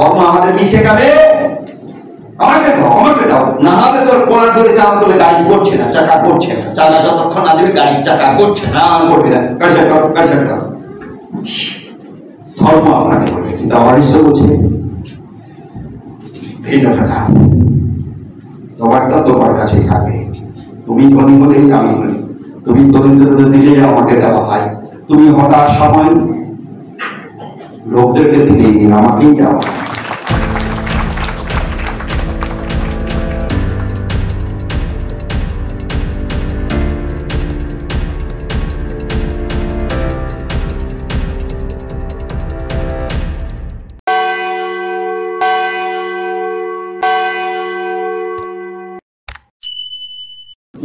ধর্ম আমাদের কি শেখাবে? আমাকে দাও, না হলে তোর কোলার ধরে চালা তোলে গাড়ি করছে না, চাকা করছে না, চালা যতক্ষণ না দেবে গাড়ির চাকা করছে না, করবি না, ধর্ম আপনাকে বলবে। কিন্তু আমার ঈশ্বর বলছে ভিন্নটা না, তোমারটা তোমার কাছেই থাকবে। তুমি ধনী হলেই আমি ধনী, তুমি দরিদ্রদের দিলেই আমাকে দেওয়া হয়, তুমি হঠাৎ সময় লোকদেরকে দিলেই আমাকেই দেওয়া হয়।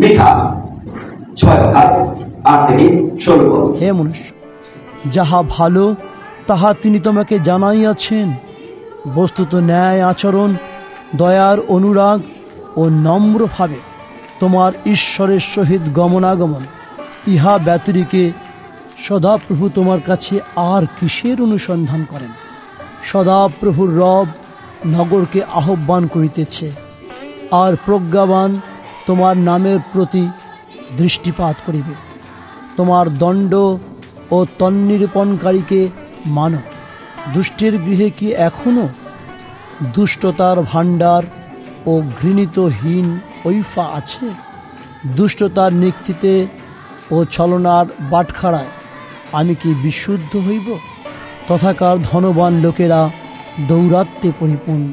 মিকা 6:8-16। হে মনুষ্য, যাহা ভালো তাহা তিনি তোমাকে জানাইয়াছেন। বস্তুত ন্যায় আচরণ, দয়ার অনুরাগ ও নম্রভাবে তোমার ঈশ্বরের সহিত গমনাগমন, ইহা ব্যতিরিকে সদাপ্রভু তোমার কাছে আর কিসের অনুসন্ধান করেন? সদাপ্রভুর রব নগরকে আহ্বান করিতেছে, আর প্রজ্ঞাবান তোমার নামের প্রতি দৃষ্টিপাত করিবে। তোমার দণ্ড ও তন্নিরূপণকারীকে মানো। দুষ্টের গৃহে কি এখনও দুষ্টতার ভাণ্ডার ও ঘৃণিতহীন ঐফা আছে? দুষ্টতার নিক্তিতে ও ছলনার বাটখারায় আমি কি বিশুদ্ধ হইব? তথাকার ধনবান লোকেরা দৌরাত্মে পরিপূর্ণ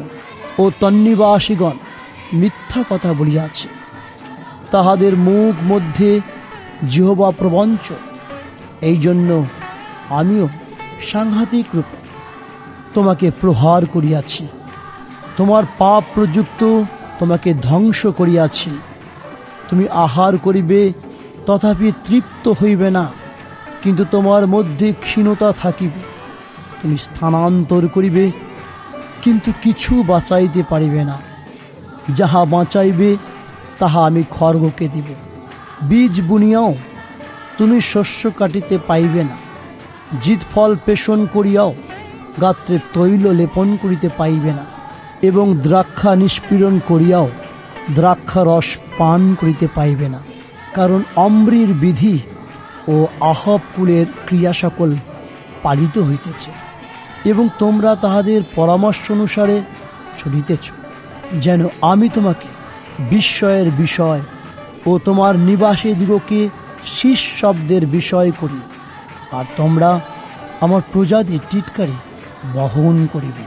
ও তন্নিবাসীগণ মিথ্যা কথা বলিয়াছে। তাহাদের মুখ মধ্যে জিহ্বা প্রবঞ্চ। এই জন্য আমিও সাংঘাতিক রূপে তোমাকে প্রহার করিয়াছি, তোমার পাপ প্রযুক্ত তোমাকে ধ্বংস করিয়াছি। তুমি আহার করিবে, তথাপি তৃপ্ত হইবে না, কিন্তু তোমার মধ্যে ক্ষীণতা থাকিবে। তুমি স্থানান্তর করিবে, কিন্তু কিছু বাঁচাইতে পারিবে না। যাহা বাঁচাইবে তাহা আমি খড়গকে দিব। বীজ বুনিয়াও তুমি শস্য কাটিতে পাইবে না, জিতফল পেষণ করিয়াও গাত্রে তৈল লেপন করিতে পাইবে না, এবং দ্রাক্ষা নিষ্পীড়ন করিয়াও দ্রাক্ষারস পান করিতে পাইবে না। কারণ অম্রির বিধি ও আহাব কুলের ক্রিয়া সকল পালিত হইতেছে, এবং তোমরা তাহাদের পরামর্শ অনুসারে চলিতেছ, যেন আমি তোমাকে বিস্ময়ের বিষয় ও তোমার নিবাসীদিগকে শীষ শব্দের বিষয় করি, আর তোমরা আমার প্রজাদের টিটকারি বহন করিবে।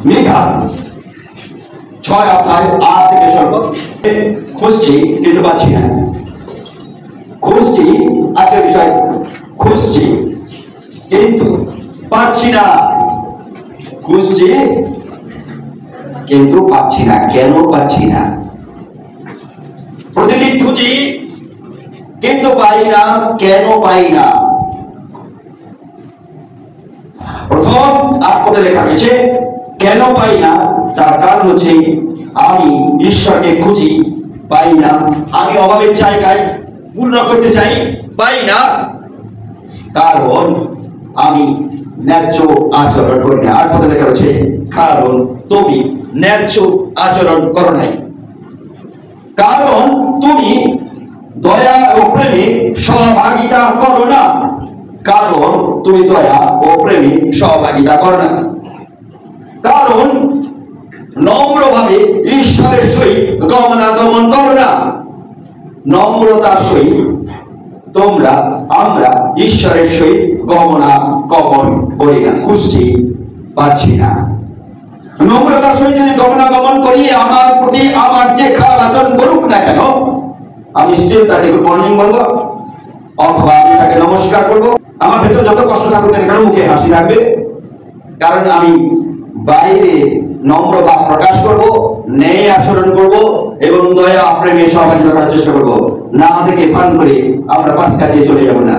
মিকা 6:8-16। খুঁজছি কিন্তু পাচ্ছি না, খুঁজছি আজকের বিষয়, খুঁজছি কিন্তু পাচ্ছি না, খুঁজছি কিন্তু পাচ্ছি না। কেন পাচ্ছি না? প্রতিদিন খুঁজি কিন্তু পাই না। কেন পাই না? প্রথম 8 পদে লেখা রয়েছে কেন পাই না, তার কারণ হচ্ছে আমি ঈশ্বরকে খুঁজি, পাই না। আমি অভাবের জায়গায় পূর্ণ করতে চাই, পাই না, কারণ আমি ন্যায্য আচরণ করি না। 8 পদে লেখা রয়েছে কারণ তুমি ন্যায্য আচরণ করো নাই। কারণ তুমি দয়া ও প্রেমে সহভাগিতা করো না। কারণ তুমি দয়া ও প্রেমে সহভাগিতা করো না। কারণ নম্রভাবে ঈশ্বরের সহিত গমনাগমন করো না। নম্রতার সহিত আমরা ঈশ্বরের সহিত গমনাগমন করি না, খুঁজছি, পাচ্ছি না। নম্রতার সহিত যদি গমনাগমন করি, আমার প্রতি আমার যে খারাপ আচরণ করুক না কেন, আমি স্টিল তাকে গুড মর্নিং বলবো, অথবা আমি তাকে নমস্কার করবো। আমার ভেতর যত কষ্ট থাকুক না কেন মুখে হাসি থাকবে, কারণ আমি বাইরে নম্র ভাব প্রকাশ করব, ন্যায় আচরণ করব এবং দয়া প্রেমে সহযোগিতা করার চেষ্টা করব। না দেখে পান করে আমরা পাশ কাটিয়ে চলে যাব না।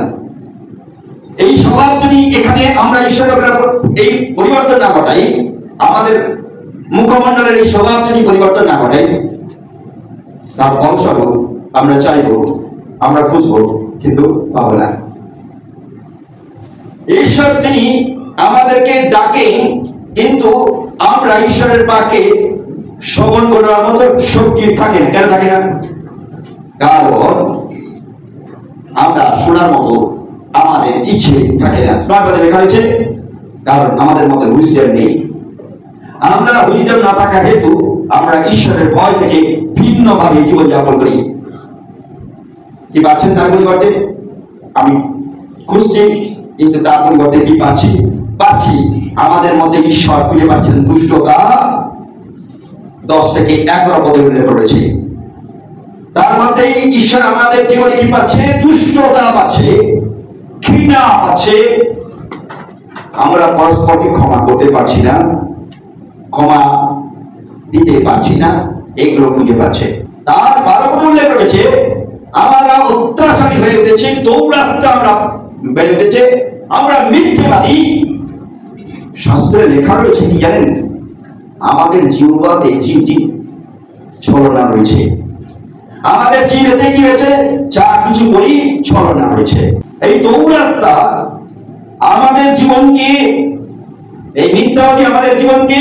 এই স্বভাব যদি এখানে আমরা ঈশ্বরের এই পরিবর্তন না ঘটাই, আমাদের মুখমণ্ডলের এই স্বভাব যদি পরিবর্তন না ঘটাই, তার ফলস্বরূপ আমরা চাইব, আমরা খুঁজবো, কিন্তু পাবো না। ঈশ্বর তিনি আমাদেরকে ডাকেন, কিন্তু আমরা ঈশ্বরের বাক্যে শ্রবণ করার মতো শক্তি থাকে না। কেন থাকে না? কারণ আমরা শোনার মতো আমাদের ইচ্ছে থাকে না। 9 পদে লেখা হয়েছে কারণ আমাদের মধ্যে উইজডম নেই। আমরা উইজডম না থাকা হেতু আমরা ঈশ্বরের ভয় থেকে ভিন্নভাবে জীবনযাপন করি। কি পাচ্ছেন তার পরিবর্তে? আমি খুঁজছি, কিন্তু তার পরিবর্তে কি পাচ্ছি আমাদের মধ্যে ঈশ্বর খুঁজে পাচ্ছেন দুষ্টতা। 10 থেকে 11 পদে উল্লেখ করেছে। তার মধ্যে ঈশ্বর আমাদের জীবনে কি পাচ্ছে? দুষ্টতা পাচ্ছে, ঘৃণা পাচ্ছে। আমরা পরস্পরকে ক্ষমা করতে পারছি না, ক্ষমা দিতে পারছি না, এগুলো খুঁজে পাচ্ছে। তার 12 পদে উল্লেখ করেছে আমরা অত্যাচারী হয়ে উঠেছি, দৌরাত্ম্য আমরা বেড়ে উঠেছে, আমরা মিথ্যাবাদী। শাস্ত্রে লেখা রয়েছে কি জানেন? আমাদের জিহ্বাতে জিনটি ছলনা রয়েছে। আমাদের জিহ্বাতে কি হয়েছে? যা কিছু বলি ছলনা রয়েছে। এই দৌরাত্ম্য আমাদের জীবনকে, এই মিথ্যাবাদী আমাদের জীবনকে,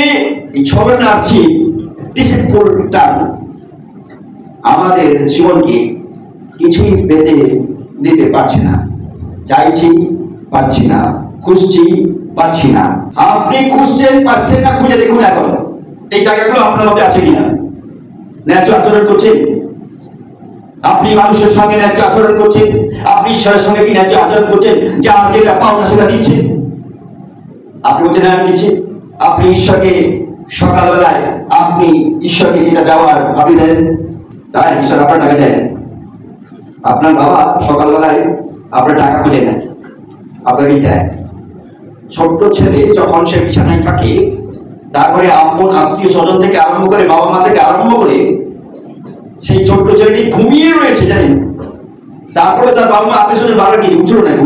এই ছলনার্থী ডিসেপ্টটা আমাদের জীবনকে কিছুই পেতে দিতে পারছে না। চাইছি, পাচ্ছি না, খুঁজছি, পাচ্ছি না। আপনি খুঁজছেন, পাচ্ছেন না, খুঁজে দেখুন এখন এই জায়গাগুলো আপনার মধ্যে আছে কিনা। ন্যায্য আচরণ করছেন? আপনি মানুষের সঙ্গে ন্যায্য আচরণ করছেন? আপনি ঈশ্বরের সঙ্গে কি ন্যায্য আচরণ করছেন? যা যেটা পাওনা সেটা দিচ্ছেন? আপনি বলছেন হ্যাঁ আমি দিচ্ছি। আপনি ঈশ্বরকে সকালবেলায় আপনি ঈশ্বরকে যেটা দেওয়ার আপনি দেন, তাই ঈশ্বর আপনার টাকা দেন। আপনার বাবা সকালবেলায় আপনার টাকা খুঁজে নেন, আপনাকে চায়। ছোট্ট ছেলে যখন সে বিছানায় থাকে, তারপরে আপন আত্মীয় স্বজন থেকে আরম্ভ করে, বাবা মা থেকে আরম্ভ করে, সেই ছোট্ট ছেলেটি ঘুমিয়ে রয়েছে জানেন। তারপরে তার বাবা মা আত্মীয় স্বজন বারবার কি উঠলো নাকি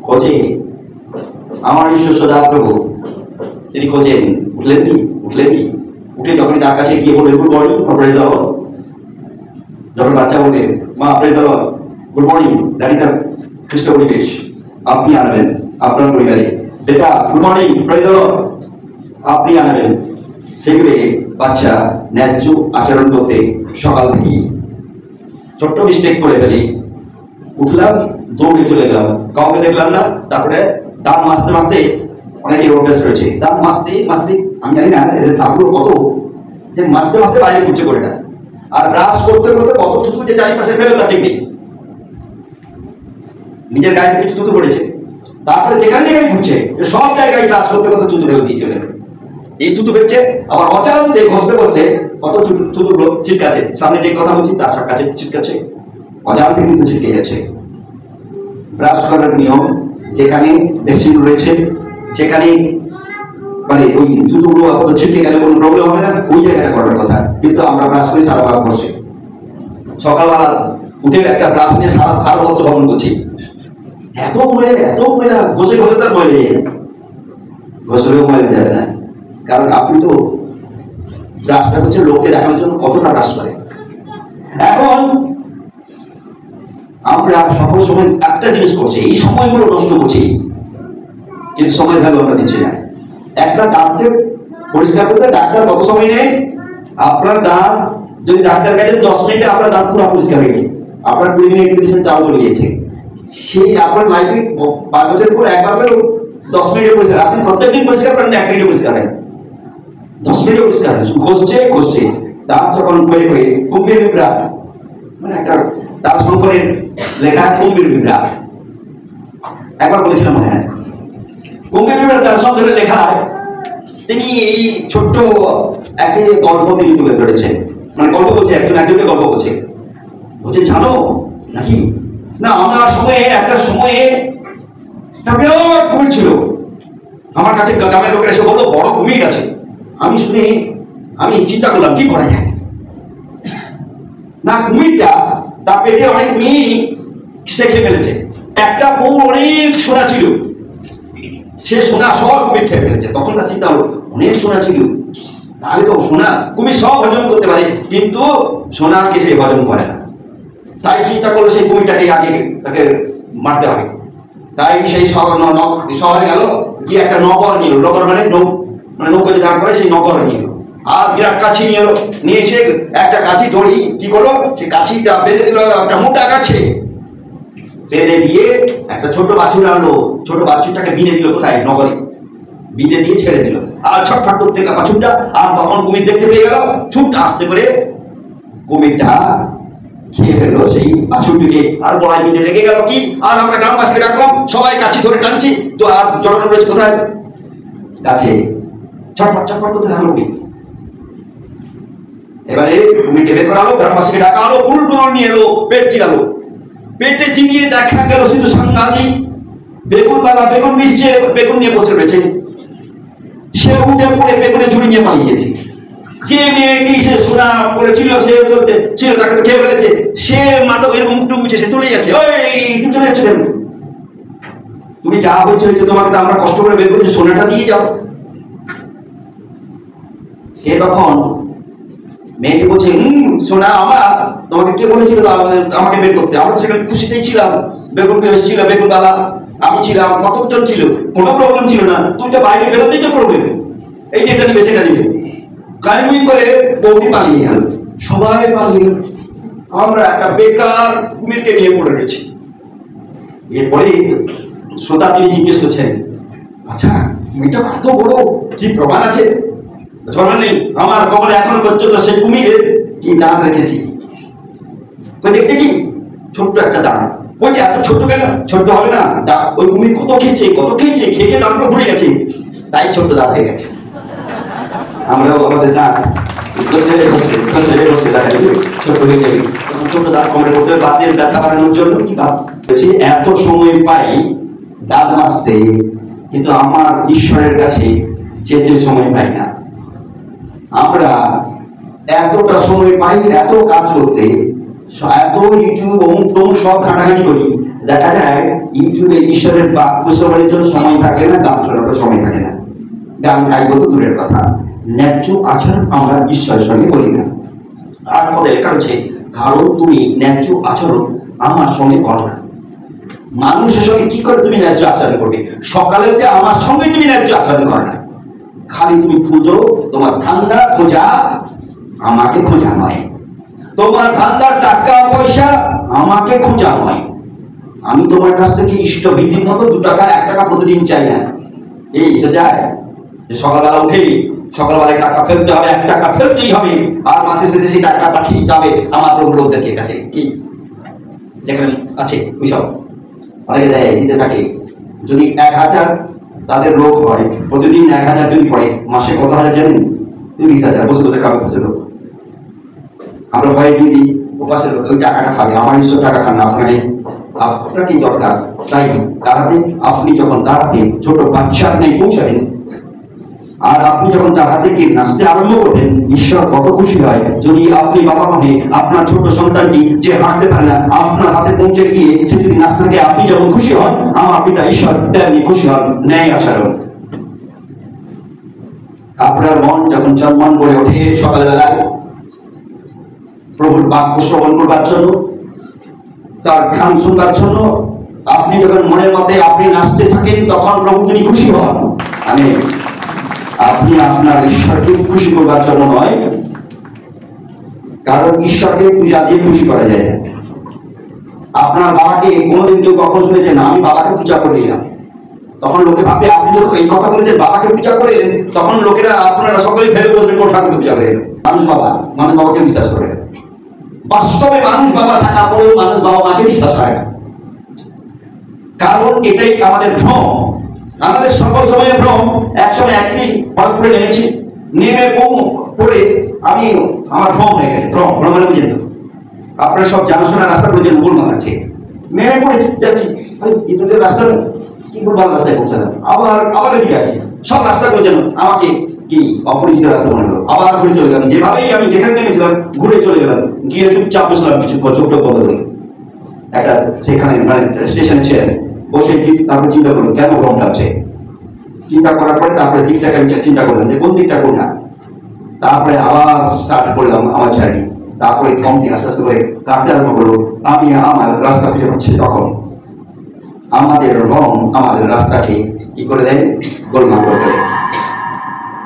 খোঁজে। আমার ঈশ্বর সদা প্রভু তিনি খোঁজেন, উঠলেন কি? উঠে যখন তার কাছে গিয়ে বলবে good morning, praise the Lord. যখন বাচ্চা বলবে মা praise the Lord, good morning, that is the খ্রিস্ট পরিবেশ আপনি আনবেন আপনার পরিবারে। বেটা good morning, praise the Lord, আপনি আনবেন। সেগুলো বাচ্চা ন্যায্য আচরণ করতে সকাল থেকে ছোট্ট মিস্টেক করে ফেলি, উঠলাম, দৌড়ে চলে গেলাম, কাউকে দেখলাম না, তারপরে দাঁত মাজতে অনেকের অভ্যাস রয়েছে, দাঁত মাজতে আমি জানি না এদের দাঁতগুলো কত, যে মাজতে বাইরে ঘুরছে করে না। আর ব্রাশ করতে কত থুতু যে চারিপাশে ফেলে তার ঠিক নেই। নিজের গায়ে কিছু থুতু পড়েছে, তারপরে যেখানে ঘুরছে সব জায়গায় ব্রাশ করতে থুতু ফেলে দিয়ে চলে গেল। এই থুতু ফেলছে, আবার অজান্তে ঘষতে কত থুতুগুলো ছিটকাছে, সামনে যে কথা বলছি তার কাছে ছিটকাছে, অজান্তে কিন্তু ছিটকে যাচ্ছে। ব্রাশ করার নিয়ম, যেখানে বেসিন রয়েছে, যেখানে মানে ওই জুতোগুলো ছিটকে গেলে কোনো প্রবলেম হবে না, ওই জায়গাটা করার কথা। কিন্তু আমরা ব্রাশ করি সারা ভাগ বসে, সকালবেলা উঠে একটা ব্রাশ নিয়ে সারা ভারতবর্ষ ভ্রমণ করছি। এত ময়লা ঘষে তার ময়লা যায় না, ঘষলেও ময়লা যাবে না। কারণ আপনি তো ব্রাশটা হচ্ছে লোককে দেখানোর জন্য কতটা ব্রাশ করে। এখন আমরা সকল সময় একটা জিনিস করছি, এই সময়গুলো নষ্ট করছি, কিন্তু সময় ভ্যালু আমরা দিচ্ছি না। একটা দাঁতকে পরিষ্কার করতে ডাক্তার কত সময় নেয়? আপনার দাঁত যদি ডাক্তার কাছে 10 মিনিটে আপনার দাঁত পুরো পরিষ্কার হয়ে গেছে, আপনার 20 মিনিট মেডিসিন তাও চলে গেছে, সেই আপনার লাইফে 5 বছর পর একবার করে 10 মিনিটে পরিষ্কার। আপনি প্রত্যেকদিন পরিষ্কার করেন, 1 মিনিটে পরিষ্কার হয়, 10 মিনিটে পরিষ্কার হয়, ঘষছে দাঁত যখন হয়ে কুম্ভীর বিভ্রা, মানে একটা তার শঙ্করের লেখা কুম্ভীর বিভ্রা, একবার বলেছিলাম মনে হয়, কুম্ভীর বিভ্রা তার শঙ্করের লেখা। তিনি এই ছোট্ট একটি গল্প তিনি তুলে ধরেছেন, মানে গল্প বলছে, একজনকে গল্প বলছে, জানো নাকি না আমার সময়ে একটা সময়ে বিরাট কুমির ছিল, আমার কাছে গ্রামের লোকেরা এসে বললো বড় কুমির আছে। আমি শুনে আমি চিন্তা করলাম কি করা যায়। না কুমিরটা তার পেটে অনেক মেয়ে সে খেয়ে ফেলেছে, একটা বউ অনেক সোনা ছিল, সে সোনা সব কুমির খেয়ে ফেলেছে। তখন তার চিন্তা হলো অনেক সোনা ছিল, তাহলে তো সোনা কুমির সব হজম করতে পারে, কিন্তু সোনাকে সে হজম করে না। তাই চিন্তা করলো সেই কুমিরটাকে আগে তাকে মারতে হবে। তাই সেই শহরে গেল, গিয়ে একটা নগর নিয়ে এলো, নগর মানে নৌকা যে দাঁড় করে সেই নগর নিয়ে এলো, আর বিরাট কাছি নিয়ে এলো, নিয়ে এসে একটা কাছি দড়ি কি করলো, সেই কাছিটা বেঁধে দিল একটা মোটা গাছে, বেঁধে দিয়ে একটা ছোট বাছুর আনলো, ছোট বাছুরটাকে বিঁধে দিল কোথায়, নগরে বিঁধে দিয়ে ছেড়ে দিল, আর ছটফট করতে বাছুরটা, আর তখন কুমির দেখতে পেয়ে গেল, ছুট আসতে করে কুমিরটা খেয়ে ফেললো সেই বাছুরটিকে, আর গলায় বিঁধে লেগে গেল কি, আর আমরা গ্রামবাসীকে ডাকলাম, সবাই কাছি ধরে টানছি, তো আর জড়ানো রয়েছে কোথায়, গাছে, ছটফট করতে থাকলো। এবারে কুমিরকে বের করা হলো, গ্রামবাসীকে ডাকা হলো, উল্টো নিয়ে এলো, পেট চিরালো, পেটে চিনিয়ে দেখা গেল শুধু সাংঘাতিক বেগুনওয়ালা বেগুন মিশছে, বেগুন নিয়ে বসে রয়েছে, সে উঠে পড়ে বেগুনে ঝুড়ি নিয়ে পালিয়েছে। যে মেয়েটি সে সোনা পড়েছিল সে ছিল তাকে তো খেয়ে ফেলেছে, সে মাথা এরকম মুখ টুক মুছে সে চলে যাচ্ছে। ওই তুমি চলে যাচ্ছ কেন? তুমি যা হয়েছে তোমাকে তো আমরা কষ্ট করে বের করেছি, সোনাটা দিয়ে যাও। সে তখন মেয়েটি বলছে সোনা আমার, তোমাকে কে বলেছিল আমাকে বের করতে? আমরা সেখানে খুশিতেই ছিলাম, বেগুন এসেছিল, বেগুন দালা আমি ছিলাম, কতজন ছিল, কোনো প্রবলেম ছিল না, তুমি তো বাইরে বেরোতেই তো প্রবলেম, এই যে এটা নিবে সেটা নিবে। গাইমুই করে বউটি পালিয়ে গেল, সবাই পালিয়ে গেল, আমরা একটা বেকার কুমিরকে নিয়ে পড়ে রয়েছি। এরপরে শ্রোতা তিনি জিজ্ঞেস করছেন, আচ্ছা কুমিরটা এত বড়, কি প্রমাণ আছে? প্রমাণ নেই, আমার কবরে এখন পর্যন্ত সেই কুমিরের কি দাঁত রেখেছি, দেখতে কি ছোট্ট একটা দাঁত। বলছে এত ছোট্ট কেন? ছোট্ট হবে না, ওই কুমির কত খেয়েছে খেয়ে দাঁতগুলো ঘুরে গেছে, তাই ছোট্ট দাঁত হয়ে গেছে। আমরাও আমাদের দাঁত ছোট হয়ে যাবে, ছোট দাঁত কমে করতে হবে, বাতের ব্যথা বাড়ানোর জন্য কি বলছি, এত সময় পাই দাঁত মাজতে, কিন্তু আমার ঈশ্বরের কাছে যেতে সময় পাই না। আমরা এতটা সময় পাই এত কাজ করতে, এত ইউটিউব অমুক তমুক সব ঘাটাঘাটি করি, দেখা যায় ইউটিউবে ঈশ্বরের বাক্য শ্রবণের জন্য সময় থাকে না, গান শোনার সময় থাকে না, গান গাইব তো দূরের কথা, ন্যায্য আচরণ আমরা ঈশ্বরের সঙ্গে করি না। আর পদে লেখা রয়েছে, কারণ তুমি ন্যায্য আচরণ আমার সঙ্গে করো না। মানুষের সঙ্গে কি করে তুমি ন্যায্য আচরণ করবে? সকালে আমার সঙ্গে তুমি ন্যায্য আচরণ করো না, খালি তুমি খুঁজো, তোমার ধান্দা খোঁজা, আমাকে খোঁজা নয়, তোমার ধান্দার টাকা পয়সা আমাকে খোঁজা নয়। আমি তোমার কাছ থেকে ইষ্টবিধির মতো 2 টাকা 1 টাকা প্রতিদিন চাই না। এই সে যায় যে সকালবেলা উঠে সকালবেলায় টাকা ফেলতে হবে, 1 টাকা ফেলতেই হবে, আর মাসে শেষে সেই টাকাটা পাঠিয়ে দিতে হবে আমার লোকদেরকে কাছে, কি যেখানে আছে ওইসব অনেকে দেয়, দিতে থাকে। যদি 1000 তাদের লোক হয়, প্রতিদিন 1000 যদি পড়ে, মাসে কত হাজার জানেন? 30,000। বসে বসে খাবে বসে লোক, আমরা ভয়ে দিদি উপাসের লোক ওই টাকাটা খাবে, আমার ঈশ্বর টাকা খান না, আপনাকে দরকার। তাই দাঁড়াতে আপনি যখন দাঁড়াতে ছোট বাচ্চার নেই পৌঁছাবেন, আর আপনি যখন তার হাতে গিয়ে নাচতে আরম্ভ করবেন, ঈশ্বর কত খুশি হয় যদি আপনি বাবা মনে আপনার ছোট সন্তানটি যে হাঁটতে পারে না আপনার হাতে পৌঁছে গিয়ে সে যদি নাচতে থাকে, আপনি যেমন খুশি হন, আমার পিতা ঈশ্বর তেমনি খুশি হন। ন্যায় আচরণ। আপনার মন যখন চনমন করে ওঠে সকালবেলায় প্রভুর বাক্য শ্রবণ করবার জন্য, তার গান শুনবার জন্য, আপনি যখন মনের মধ্যে আপনি নাচতে থাকেন, তখন প্রভু তিনি খুশি হন। আপনি আপনার ঈশ্বরকে খুশি করবার জন্য নয়, কারণ ঈশ্বরকে পূজা দিয়ে খুশি করা যায় না। আপনার বাবাকে কোনোদিন কেউ কখন শুনেছে না আমি বাবাকে পূজা করে দিলাম, তখন লোকে ভাবে আপনি যখন এই কথা বলেছেন বাবাকে পূজা করে, তখন লোকেরা আপনারা সকলেই ফেলে বলবেন কোন ঠাকুরকে পূজা করে। মানুষ বাবাকে বিশ্বাস করে। বাস্তবে মানুষ বাবা থাকা পরেও মানুষ বাবা মাকে বিশ্বাস হয় না, কারণ এটাই আমাদের ভ্রম, আমাদের সকল সময় ভ্রম। একসময় একদিন হঠাৎ করে নেমেছি, নেমে পড়ে আমি আমার ভ্রম হয়ে গেছে। ভ্রম মানে বুঝেন তো, আপনারা সব জানাশোনা রাস্তা করে যেন ভুল মানাচ্ছে, নেমে পড়ে যাচ্ছি, এই দুটো রাস্তা কি করে ভালো রাস্তায় পৌঁছালাম, আবার এদিকে আসছি, সব রাস্তা করে যেন আমাকে কি অপরিচিত রাস্তা মনে হলো, আবার ঘুরে চলে গেলাম। যেভাবেই আমি যেখানে নেমেছিলাম ঘুরে চলে গেলাম, গিয়ে চুপচাপ বসলাম কিছু ছোট্ট বন্ধ করে একটা সেখানে মানে স্টেশনে ছিলেন বসে। তারপরে চিন্তা করলাম কেন ভ্রমটা হচ্ছে। চিন্তা করার পরে তারপরে দিকটাকে আমি চিন্তা করলাম যে কোন দিকটা কোন না। তারপরে আবার স্টার্ট করলাম আমার জার্নি। তারপরে ভ্রমটি আস্তে আস্তে করে কাটতে আরম্ভ করলো। আমি আমার রাস্তা খুঁজে পাচ্ছি। তখন আমাদের ভ্রম আমাদের রাস্তাকে কি করে দেয়, গোলমাল করে দেয়।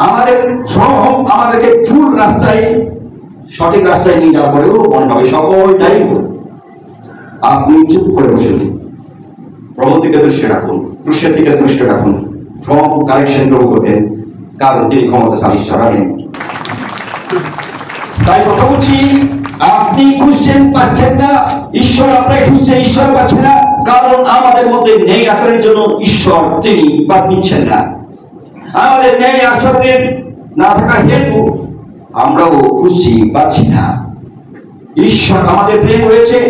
আমাদের ভ্রম আমাদেরকে ভুল রাস্তায় সঠিক রাস্তায় নিয়ে যাওয়ার পরেও মনে হবে সকলটাই ভুল। আপনি চুপ করে বসে প্রভুর দিকে দৃষ্টি রাখুন, ক্রুশের দিকে দৃষ্টি রাখুন। ফ্রম কারেকশন প্রভু করবেন, কারণ তিনি ক্ষমতাশালী সরাবেন। তাই কথা বলছি, আপনি খুঁজছেন পাচ্ছেন না, ঈশ্বর আপনাকে খুঁজছে, ঈশ্বর পাচ্ছেন না, কারণ আমাদের মধ্যে ন্যায় আচরণের জন্য ঈশ্বর তিনি বাদ দিচ্ছেন না। আমাদের ন্যায় আচরণের না থাকা হেতু আমরাও খুঁজছি পাচ্ছি না। ঈশ্বর আমাদের প্রেম রয়েছে,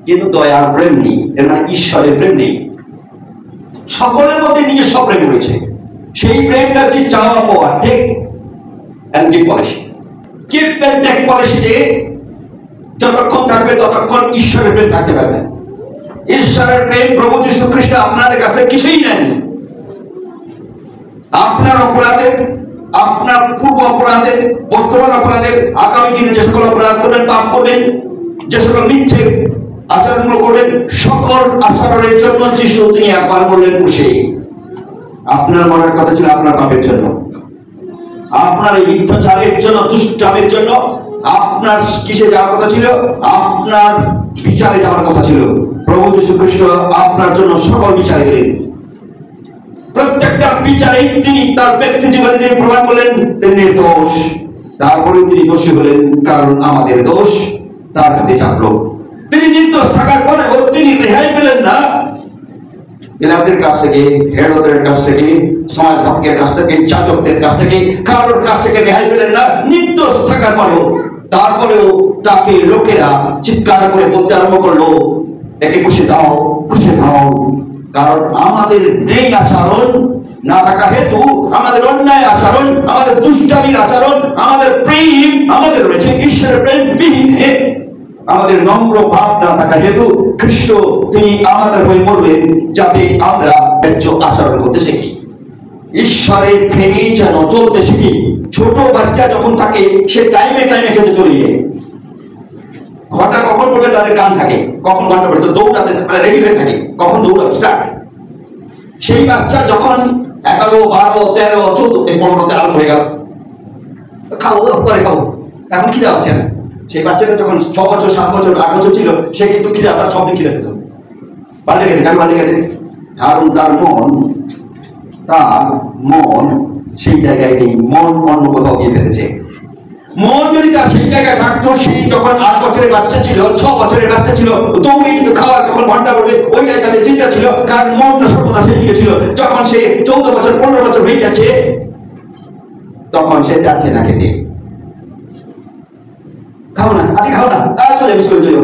কিন্তু দয়ার প্রেম নেই, এর মানে ঈশ্বরের প্রেম নেই। সকলের মধ্যে নিজস্ব প্রেম রয়েছে, সেই প্রেমটা যে চাওয়া পাওয়া, take and give policy, give and take পলিসিতে যতক্ষণ থাকবে ততক্ষণ ঈশ্বরের প্রেম থাকতে পারবে। ঈশ্বরের প্রেম প্রভু যীশু খ্রিস্ট আপনাদের কাছ থেকে কিছুই নেননি। আপনার অপরাধের, আপনার পূর্ব অপরাধের, বর্তমান অপরাধের, আগামী দিনে যে সকল অপরাধ করবেন, পাপ করবেন, যে সকল মিথ্যে আচরণগুলো করবেন, সকল আচরণের জন্য যিশু তিনি একবার বললেন খুশি। আপনার মনের কথা ছিল আপনার পাপের জন্য, আপনার এই মিথ্যাচারের জন্য, দুষ্টামের জন্য, আপনার কিসে যাওয়ার কথা ছিল, আপনার বিচারে যাওয়ার কথা ছিল। প্রভু যীশু খ্রিস্ট আপনার জন্য সকল বিচারে গেলেন। প্রত্যেকটা বিচারেই তিনি তার ব্যক্তি জীবনে তিনি প্রমাণ করলেন তিনি নির্দোষ। তারপরে তিনি দোষী হলেন, কারণ আমাদের দোষ তার কাছে চাপলো। তিনি নির্দোষ থাকার পরে তিনি রেহাই পেলেন না পিলাতের কাছ থেকে, হেরোদের কাছ থেকে, সমাজ ভক্তের কাছ থেকে, যাজকদের কাছ থেকে, কারোর কাছ থেকে রেহাই পেলেন না নির্দোষ থাকার পরেও। তারপরেও তাকে লোকেরা চিৎকার করে বলতে আরম্ভ করলো, একে খুশি দাও, খুশি দাও। কারণ আমাদের নেই আচরণ না থাকা হেতু, আমাদের অন্যায় আচরণ, আমাদের দুষ্টামির আচরণ, আমাদের প্রেম আমাদের রয়েছে ঈশ্বরের প্রেম বিহীনে, আমাদের নম্র ভাব না থাকা হেতু খ্রিস্ট তিনি আমাদের হয়ে মরলেন, যাতে আমরা ন্যায্য আচরণ করতে শিখি, ঈশ্বরের প্রেমে যেন চলতে শিখি। ছোট বাচ্চা যখন থাকে সে টাইমে টাইমে খেতে চলে যায়। ঘন্টা কখন পড়বে তাদের কান থাকে, কখন ঘন্টা পড়বে দৌড়াতে রেডি হয়ে থাকে, কখন দৌড়াতে স্টার্ট। সেই বাচ্চা যখন 11, 12, 13, 14, 15 আরম্ভ হয়ে গেল, খাবো পরে খাবো, এখন খিদে হচ্ছে না। সেই বাচ্চাটা যখন 6 বছর, 7 বছর, 8 বছর ছিল, সে কিন্তু খিদে, তার সব দিন খিদে পেত। পাল্টে গেছে, কেন পাল্টে গেছে? কারণ তার মন সেই জায়গায় নেই, মন অন্য কোথাও গিয়ে ফেলেছে। মন যদি তার সেই জায়গায় থাকতো, সেই যখন 8 বছরের বাচ্চা ছিল, 6 বছরের বাচ্চা ছিল, দৌড়ে কিন্তু খাওয়ার তখন ঘন্টা পড়বে, ওই জায়গায় তাদের চিন্তা ছিল, কারণ মনটা সর্বদা সেই দিকে ছিল। যখন সে 14 বছর, 15 বছর হয়ে যাচ্ছে, তখন সে যাচ্ছে না খেতে। খাও না, আজকে খাও না, আর চলে যাবে চলে যাবো,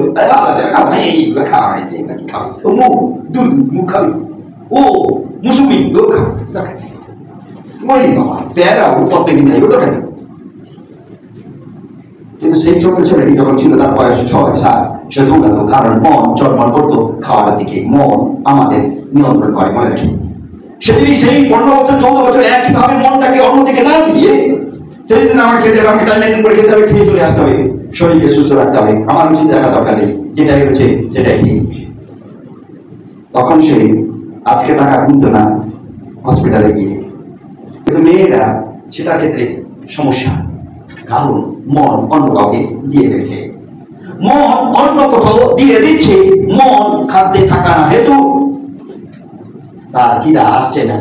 খাও না, এইগুলো খাওয়া হয়েছে, নাকি খাবি ও মুখ, দুধ মুখ খাবি, ও মুসুমি ও খাও। ওই বাবা প্যারা প্রত্যেকদিন যাই ওটা কেন। কিন্তু সেই ছোট্ট ছেলেটি যখন ছিল তার বয়স 6-7, সে দৌড়াতো, কারণ মন চটমট করতো খাওয়ার দিকে। মন আমাদের নিয়ন্ত্রণ করে, মনে রাখি। সেদিন সেই 15 বছর 14 বছর একইভাবে মনটাকে অন্যদিকে না দিয়ে, সেদিন আমার খেতে হবে, আমাকে টাইম মেনটেন করে খেতে হবে, খেয়ে চলে আসতে হবে, শরীরকে সুস্থ রাখতে হবে, আমার বেশি দেখা দরকার নেই, যেটাই হচ্ছে সেটাই ঠিক। তখন সে আজকে টাকা গুনতো না হসপিটালে গিয়ে। কিন্তু মেয়েরা সেটার ক্ষেত্রে সমস্যা, কারণ মন অন্য কাউকে দিয়ে দিচ্ছে, মন অন্য কোথাও দিয়ে দিচ্ছে। মন খাদ্যে থাকা না হেতু তার খিদা আসছে না,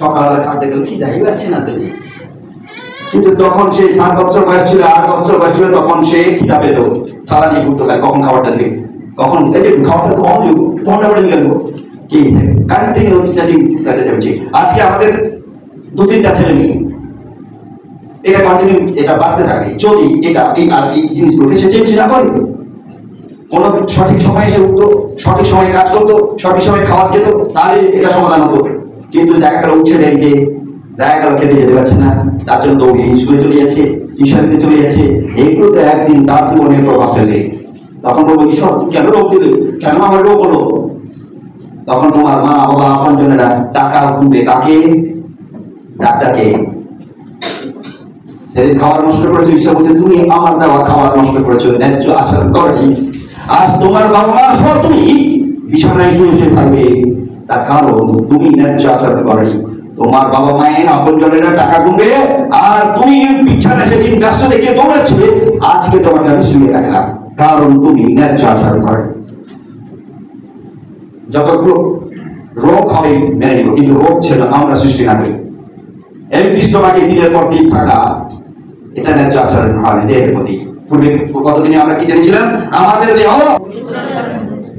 সকালবেলা খাদ্যে গেলে খিদাই লাগছে না তুমি। কিন্তু তখন সে 7 বছর বয়স ছিল, 8 বছর বয়স ছিল, তখন সে খিদা পেত, থালা নিয়ে ঘুরতো, কখন খাবারটা দিবে, কখন খাবারটা তো কখন দিব, ঘন্টা পরে নিয়ে গেল কি কন্টিনিউ হচ্ছে। আজকে আমাদের 2-3টা ছেলে মেয়ে, এটা কন্টিনিউ, এটা বাড়তে থাকে যদি এটা এই জিনিসগুলোকে সে চেঞ্জ না করে। কোন সঠিক সময়ে এসে উঠতো, সঠিক সময়ে কাজ করতো, সঠিক সময়ে খাবার যেত, তাহলে এটা সমাধান হতো। কিন্তু দেখা গেল উঠছে দেরিতে, দেখা গেল খেতে যেতে পারছে না, তার জন্য দৌড়ে স্কুলে চলে যাচ্ছে, টিউশনিতে চলে যাচ্ছে। এইগুলো তো একদিন তার জীবনে প্রভাব ফেলবে। তখন বলবো, ঈশ্বর কেন রোগ দিলে, কেন আমার রোগ হলো? তখন তোমার মা বাবা আপন জনেরা টাকা গুনবে কাকে? ডাক্তারকে। সেদিন খাবার নষ্ট করেছো, ঈশ্বর বলছে তুমি আমার দেওয়া খাবার নষ্ট করেছো, ন্যায্য আচরণ করেনি। আজ তোমার বাবা মা সব তুমি বিছানায় শুয়ে থাকবে, তার কারণ তুমি ন্যায্য আচরণ করেনি। তোমার বাবা মায়ের আপন জনেরা টাকা গুনবে, আর তুমি বিছানায় সেদিন ব্যস্ত দেখে দৌড়াচ্ছিলে, আজকে তোমাকে আমি শুয়ে রাখলাম, কারণ তুমি ন্যায্য আচরণ করেনি। যতগুলো রোগ হবে মেনে নিব, কিন্তু রোগ ছিল আমরা সৃষ্টি না করি। এই পৃষ্ঠভাগে দিনের পর দিন থাকা, এটা ন্যায্য আচরণ হয় দেহের প্রতি। পূর্বে কতদিনে আমরা কি জেনেছিলাম? আমাদের দেহ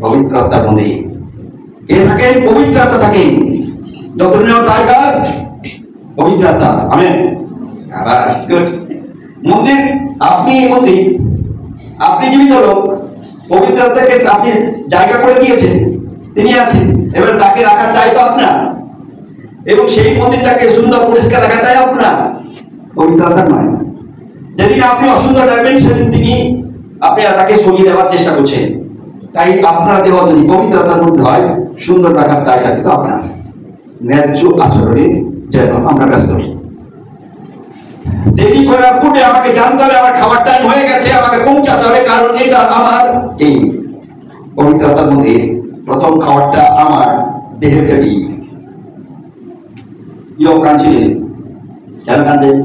পবিত্রতার মধ্যে কে থাকেন? পবিত্রতা থাকেন। যত নেওয়া দায়কার পবিত্রতা। আমেন। আবার গুড। মন্দির, আপনি মন্দির, আপনি জীবিত লোক, পবিত্রতাকে আপনি জায়গা করে দিয়েছেন, তিনি আছেন, এবার তাকে রাখার দায়িত্ব আপনার, এবং সেই মন্দিরটাকে সুন্দর পরিষ্কার রাখার দায়িত্ব আপনার, পবিত্রতা নয়। যেদিন আপনি অসুন্দর রাখবেন, সেদিন তিনি আপনি তাকে সরিয়ে দেওয়ার চেষ্টা করছেন। তাই আপনার দেওয়া যদি পবিত্রতার মধ্যে হয়, সুন্দর রাখার দায়টা কিন্তু আপনার। ন্যায্য আচরণে যেন আমরা ব্যস্ত হই। দেরি করার পূর্বে আমাকে জানতে হবে আমার খাবার টাইম হয়ে গেছে, আমাকে পৌঁছাতে হবে, কারণ এটা আমার এই পবিত্রতার মধ্যে প্রথম খাবারটা আমার দেহের দেবী। ইয়ব কাঁদছিলেন, কেন কাঁদেন?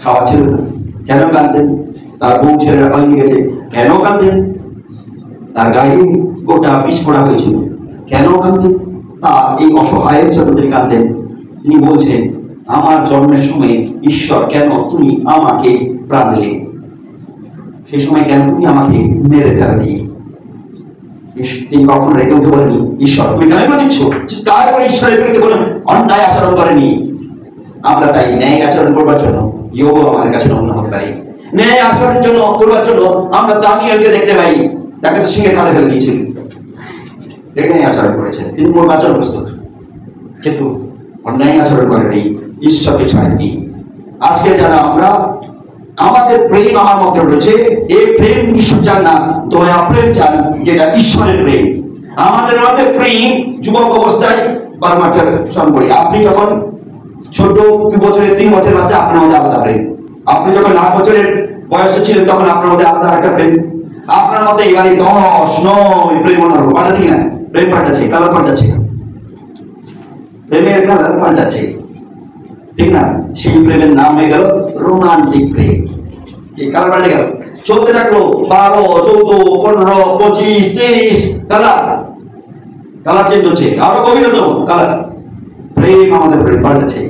খাওয়া ছিল না। কেন কাঁদেন? তার বউ ছেলেরা পালিয়ে গেছে। কেন কাঁদেন? তার গায়ে গোটা বিস্ফোরা হয়েছিল। কেন কাঁদেন? তার এই অসহায়ের জন্য তিনি কাঁদেন। তিনি বলছেন, আমার জন্মের সময় ঈশ্বর কেন তুমি আমাকে প্রাণ দিলে? সেই সময় কেন তুমি আমাকে মেরে ফেললি? তিনি কখনো রেখে উঠে বলেনি, ঈশ্বর তুমি কেন দিচ্ছ? তারপরে ঈশ্বরের বিরুদ্ধে কোনো অন্যায় আচরণ করেনি। আমরা তাই ন্যায় আচরণ করবার জন্য ইয়োবও আমাদের কাছে নমুনা হতে পারে। ন্যায় আচরণের জন্য করবার জন্য আমরা দানিয়েলকে দেখতে পাই, তাকে তো সিংহের খালে ফেলে দিয়েছিল, ন্যায় আচরণ করেছেন, তিনি মোর বাঁচার প্রস্তুত, কিন্তু অন্যায় আচরণ করেনি, ঈশ্বরকে ছাড়েননি। আজকে যারা আমরা আমাদের প্রেম আমার মধ্যে রয়েছে, এই প্রেম ঈশ্বর চান না, দয়া প্রেম চান, যেটা ঈশ্বরের প্রেম। আমাদের মধ্যে প্রেম যুবক অবস্থায় বারমাটার স্মরণ করি। আপনি যখন ছোট 2 বছরের 3 বছরের বাচ্চা, আপনার মধ্যে আলাদা প্রেম। আপনি যখন 8 বছরের বয়সে ছিলেন, তখন আপনার মধ্যে আলাদা একটা প্রেম। আপনার মধ্যে এবারে 10, 9 প্রেম অন্যরকম পাল্টাচ্ছে কিনা? প্রেম পাল্টাচ্ছে, কালার পাল্টাচ্ছে, প্রেমের কালার পাল্টাচ্ছে, ঠিক না? সেই প্রেমের নাম হয়ে গেল রোমান্টিক প্রেম। কালার পাল্টে গেল, চলতে থাকলো 12, 14, 15, 25, 30 কালার, কালার চেঞ্জ হচ্ছে, আরো গভীরতম কালার। প্রেম আমাদের প্রেম পাল্টাচ্ছে,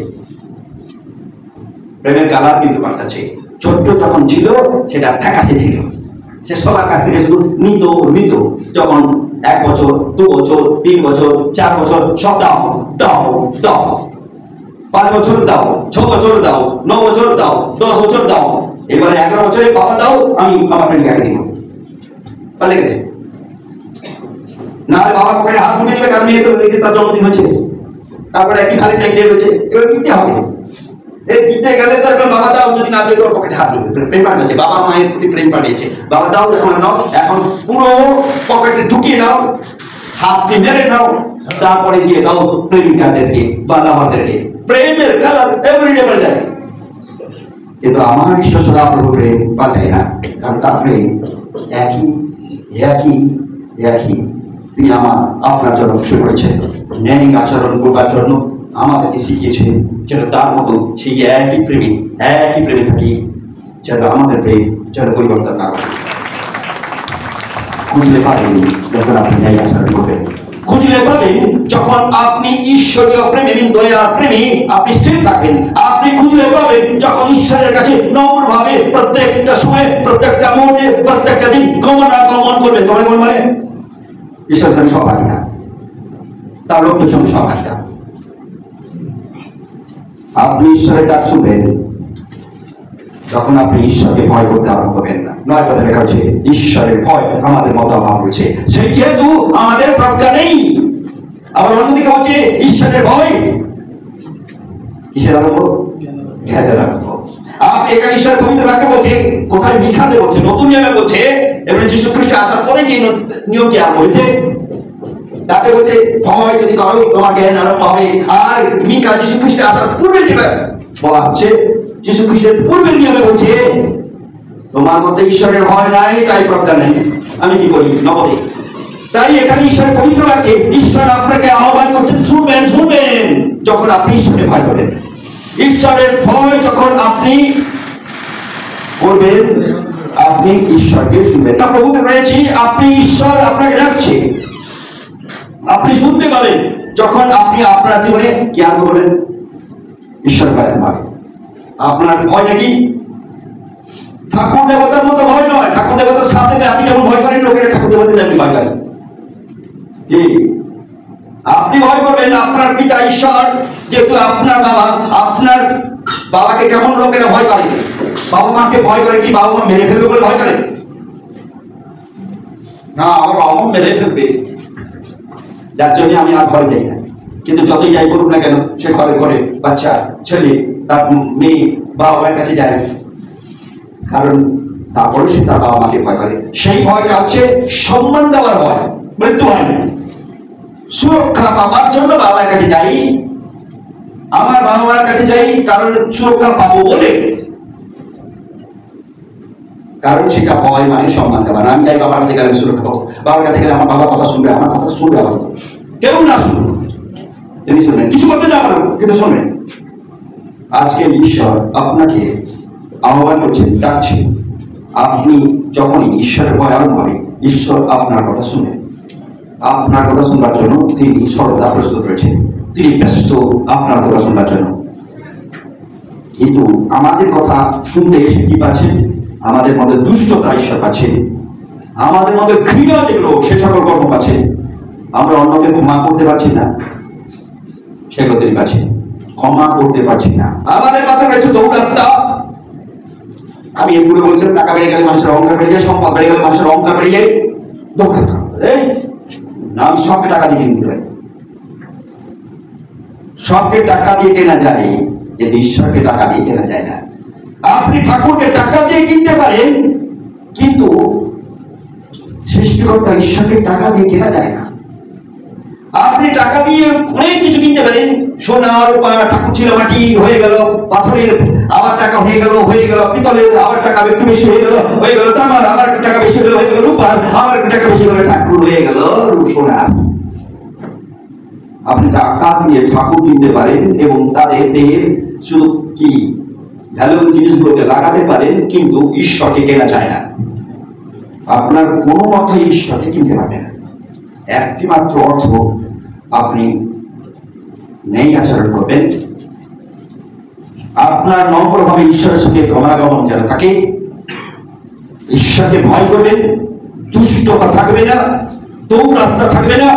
প্রেমের কালার কিন্তু পাল্টাচ্ছে। ছোট্ট যখন ছিল সেটা ফ্যাকাশে ছিল, সে সবার কাছ থেকে শুধু নিত নিত। যখন 1 বছর, 2 বছর, 3 বছর, 4 বছর, সব দাও দাও দাও, 5 বছর দাও, 6 বছর দাও, 9 বছর দাও, 10 বছর দাও, এবারে 11 বছরে বাবা দাও, আমি আমার প্রেমকে আগে দিব। পাল্টে গেছে। না বাবার পকেটে হাত ঢুকে নেবে, কারণ মেয়ে তো তার জন্মদিন হয়েছে, তারপরে একটি খালি টাইম দিয়ে রয়েছে, এবার দিতে হবে। দিতে গেলে তো এখন বাবা দাও যদি না দিয়ে তোর পকেটে হাত ঢুকবে, প্রেম পাঠিয়েছে, বাবা মায়ের প্রতি প্রেম পাঠিয়েছে, বাবা দাও এখন নাও, এখন পুরো পকেটে ঢুকিয়ে নাও, হাতটি মেরে নাও, তারপরে দিয়ে দাও প্রেমিকাদেরকে বা লাভারদেরকে। প্রেমের কালার এভরিডে পাল্টায়, কিন্তু আমার ঈশ্বর সদা প্রভু প্রেম পাল্টায় না, কারণ তার প্রেম একই একই একই। তিনি আপনার জন্য শুরু করেছেন ন্যায় আচরণ করবার জন্য, আমাদেরকে শিখিয়েছেন যেন তার মতো সেই একই প্রেমে থাকি, যেন আমাদের প্রেম যেন পরিবর্তন না করে। খুঁজলে পাবেন যখন আপনি ন্যায় আচরণ করবেন, খুঁজলে পাবেন যখন আপনি ঈশ্বরীয় প্রেমী দয়ার প্রেমী আপনি স্থির থাকবেন। আপনি খুঁজলে পাবেন যখন ঈশ্বরের কাছে নম্রভাবে প্রত্যেকটা সময়, প্রত্যেকটা মুহূর্তে, প্রত্যেকটা দিন গমনাগমন করবেন। গমনাগমন মানে ঈশ্বরের জন্য সব আগে না, তার লোকদের সঙ্গে সব আগে। আপনি ঈশ্বরের ডাক শুনবেন যখন আপনি ঈশ্বরকে ভয় করতে আরম্ভ করবেন না। নয় কথা লেখা হচ্ছে ঈশ্বরের ভয় আমাদের মতো অভাব রয়েছে, সেই যেহেতু আমাদের প্রজ্ঞা নেই। আবার অন্যদিকে হচ্ছে ঈশ্বরের ভয় কিসের আরম্ভ? জ্ঞানের আরম্ভ। এখানে ঈশ্বর পবিত্র বাক্যে বলছে, কোথায় মিখাতে বলছে, নতুন নিয়মে বলছে, এবারে যীশু খ্রিস্ট আসার পরে যে নিয়মটি আরম্ভ হয়েছে তাতে বলছে ভয় যদি করো তোমার জ্ঞান আরম্ভ হবে। আর মিকা যীশু খ্রিস্ট আসার পূর্বে যেটা বলা হচ্ছে, যীশু খ্রিস্টের পূর্বের নিয়মে বলছে তোমার মধ্যে ঈশ্বরের ভয় নাই, তাই প্রজ্ঞা নেই। আমি কি করি নবদে। তাই এখানে ঈশ্বরের পবিত্র বাক্যে ঈশ্বর আপনাকে আহ্বান করছেন, শুনবেন যখন আপনি ঈশ্বরের ভয় করেন। ঈশ্বরের ভয় যখন আপনি করবেন, আপনি ঈশ্বরকে শুনবেন। না প্রভুকে রয়েছি, আপনি ঈশ্বর আপনাকে ডাকছে, আপনি শুনতে পারেন যখন আপনি আপনার জীবনে কি আরম্ভ করবেন? ঈশ্বর পারেন ভাবে। আপনার ভয় নাকি ঠাকুর দেবতার মতো ভয় নয়, ঠাকুর দেবতার সাথে আপনি যেমন ভয় করেন লোকেরা ঠাকুর দেবতাদের আপনি ভয় করেন। আপনি ভয় করবেন আপনার পিতা ঈশ্বর, যেহেতু আপনার বাবা। আপনার বাবাকে কেমন লোকেরা ভয় করে? বাবা মাকে ভয় করে কি বাবা মা মেরে ফেলবে বলে ভয় করে না, আমার বাবা মা মেরে ফেলবে, যার জন্য আমি আর ঘরে যাই না। কিন্তু যতই যাই করুক না কেন, সে ঘরে ঘরে বাচ্চা ছেলে তার মেয়ে বাবা মায়ের কাছে যায় না, কারণ তারপরে সে তার বাবা মাকে ভয় করে। সেই ভয়টা হচ্ছে সম্মান দেওয়ার ভয়, মৃত্যু হয় না। সুরক্ষা পাবার জন্য বাবার কাছে যাই, আমার বাবা মার কাছে যাই, কারণ সুরক্ষা পাবো বলে, কারণ সেটা ভয় মানে সম্মান দেওয়া না। আমি যাই বাবার কাছে গেলে সুরক্ষা পাবো, বাবার কাছে গেলে আমার বাবার কথা শুনবে, আমার কথা শুনবে, আমার কেউ না শুনবে, তিনি শুনবেন, কিছু করতে না পারবো কিন্তু শুনবেন। আজকে ঈশ্বর আপনাকে আহ্বান করছেন, ডাকছেন। আপনি যখনই ঈশ্বরের ভয় আরম্ভ হবে, ঈশ্বর আপনার কথা শুনেন। আপনার কথা শুনবার জন্য তিনি সর্বদা প্রস্তুত রয়েছেন, তিনি ব্যস্ত আপনার কথা শুনবার জন্য। কিন্তু আমাদের কথা শুনতে এসে কি পাচ্ছেন? আমাদের মধ্যে দুষ্টতা ঈশ্বর পাচ্ছেন, আমাদের মধ্যে ঘৃণা যেগুলো সে সকল কর্ম পাচ্ছেন। আমরা অন্যকে ক্ষমা করতে পারছি না, সেগুলো তিনি পাচ্ছেন, ক্ষমা করতে পারছি না। আমাদের মাথায় রয়েছে দৌড়াত্মা। আমি এগুলো বলছিলাম, টাকা বেড়ে গেলে মানুষের অহংকার বেড়ে যায়, সম্পদ বেড়ে গেলে মানুষের অহংকার বেড়ে যায়, দৌড়াত্মা। এই আমি সবকে টাকা দিয়ে কিনতে পারি, সবকে টাকা দিয়ে কেনা যায়, কিন্তু ঈশ্বরকে টাকা দিয়ে কেনা যায় না। আপনি ঠাকুরকে টাকা দিয়ে কিনতে পারেন, কিন্তু সৃষ্টিকর্তা ঈশ্বরকে টাকা দিয়ে কেনা যায় না। আপনি টাকা দিয়ে অনেক কিছু কিনতে পারেন, সোনা রূপা, ঠাকুর ছিল মাটি হয়ে গেল, পাথরের আবার টাকা হয়ে গেল, পিতলের আবার টাকা একটু বেশি হয়ে গেল, তামার আবার টাকা বেশি হয়ে গেল, রূপার আবার টাকা বেশি হয়ে ঠাকুর হয়ে গেল সোনা। আপনি টাকা দিয়ে ঠাকুর কিনতে পারেন এবং তাদের দেহের শুধু কি ভ্যালুয়েবল জিনিসগুলোকে লাগাতে পারেন, কিন্তু ঈশ্বরকে কেনা যায় না। আপনার কোনো অর্থ ঈশ্বরকে কিনতে পারবে না। একটি মাত্র অর্থ, আপনি ন্যায় আচরণ করবেন, আপনার নম্রভাবে ঈশ্বরের সঙ্গে গমনাগমন যেন থাকে, ঈশ্বরকে ভয় করবেন, দুষ্টতা থাকবে না, দৌরাত্মা থাকবে না,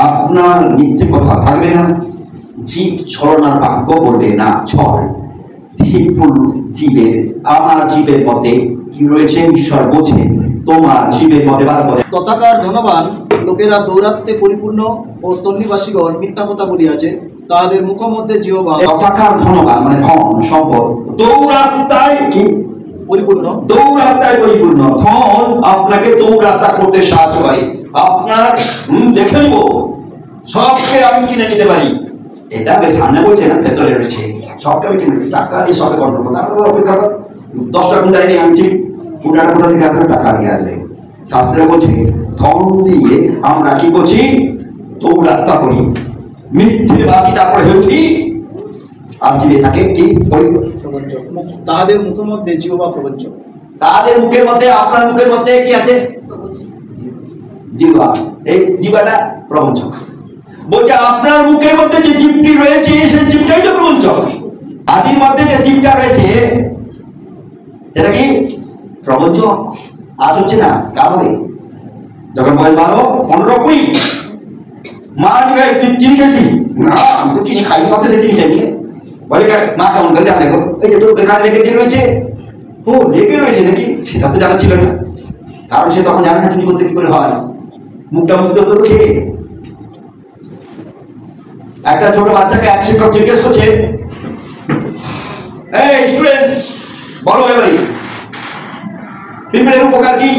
আপনার মিথ্যে কথা থাকবে না, জীব ছলনার বাক্য বলবে না। ছল জীবের, আমার জীবের মতে কি রয়েছে ঈশ্বর বোঝে, তোমার জীবের মতে বার করে। তথাকার ধনবান লোকেরা দৌরাত্মে পরিপূর্ণ ও তন্নিবাসীগণ মিথ্যা কথা বলিয়াছে, তাদের মুখমধ্যে জিহ্বা অপাকার ধনবান মানে ধন সম্পদ, দৌড়াত্মায় কি পরিপূর্ণ, দৌড়াত্মায় পরিপূর্ণ। ধন আপনাকে দৌড়াত্মা করতে সাহায্য করে। আপনার দেখে নিব সবকে আমি কিনে নিতে পারি, এটা বেশ সামনে বলছে না, ভেতরে রয়েছে সবকে আমি কিনে নিই, টাকা দিয়ে সবকে কন্ট্রোল করতে। আপনার অপেক্ষা 10টা গুন্ডায় দিয়ে আমি ঠিক গুন্ডাটা কোথা থেকে আসবে, টাকা দিয়ে আসবে। শাস্ত্রে বলছে ধন দিয়ে আমরা কি করছি, দৌড়াত্মা করি, মিথ্যেবাদী তারপরে হচ্ছি, আর জীবে থাকে কি প্রবঞ্চক। তাদের মুখমধ্যে জিহ্বা প্রবঞ্চক। তাদের মুখের মধ্যে, আপনার মুখের মধ্যে কি আছে, জিহ্বা। এই জিহ্বাটা প্রবঞ্চক। বলছে আপনার মুখের মধ্যে যে জীবটি রয়েছে সেই জীবটাই তো প্রবঞ্চক। আদির মধ্যে যে জীবটা রয়েছে সেটা কি প্রবঞ্চক। আজ হচ্ছে না, কারণে যখন বয়স 12, 15, 20 মা চিনি খেয়েছি না, আমি তো চিনি খাইনি, কত সে চিনি খাইনি। বলে মা কেমন করে জানে গো, এই যে তোর এখানে লেগে রয়েছে, ও লেগে রয়েছে নাকি, সেটা তো জানা ছিল না, কারণ সে তখন জানে না চুরি করতে কি করে হয়, মুখটা মুছতে হতো তো খেয়ে। একটা ছোট বাচ্চাকে এক শিক্ষক জিজ্ঞেস করছে, এই স্টুডেন্টস বলো এবারে পিঁপড়ের উপকার কি?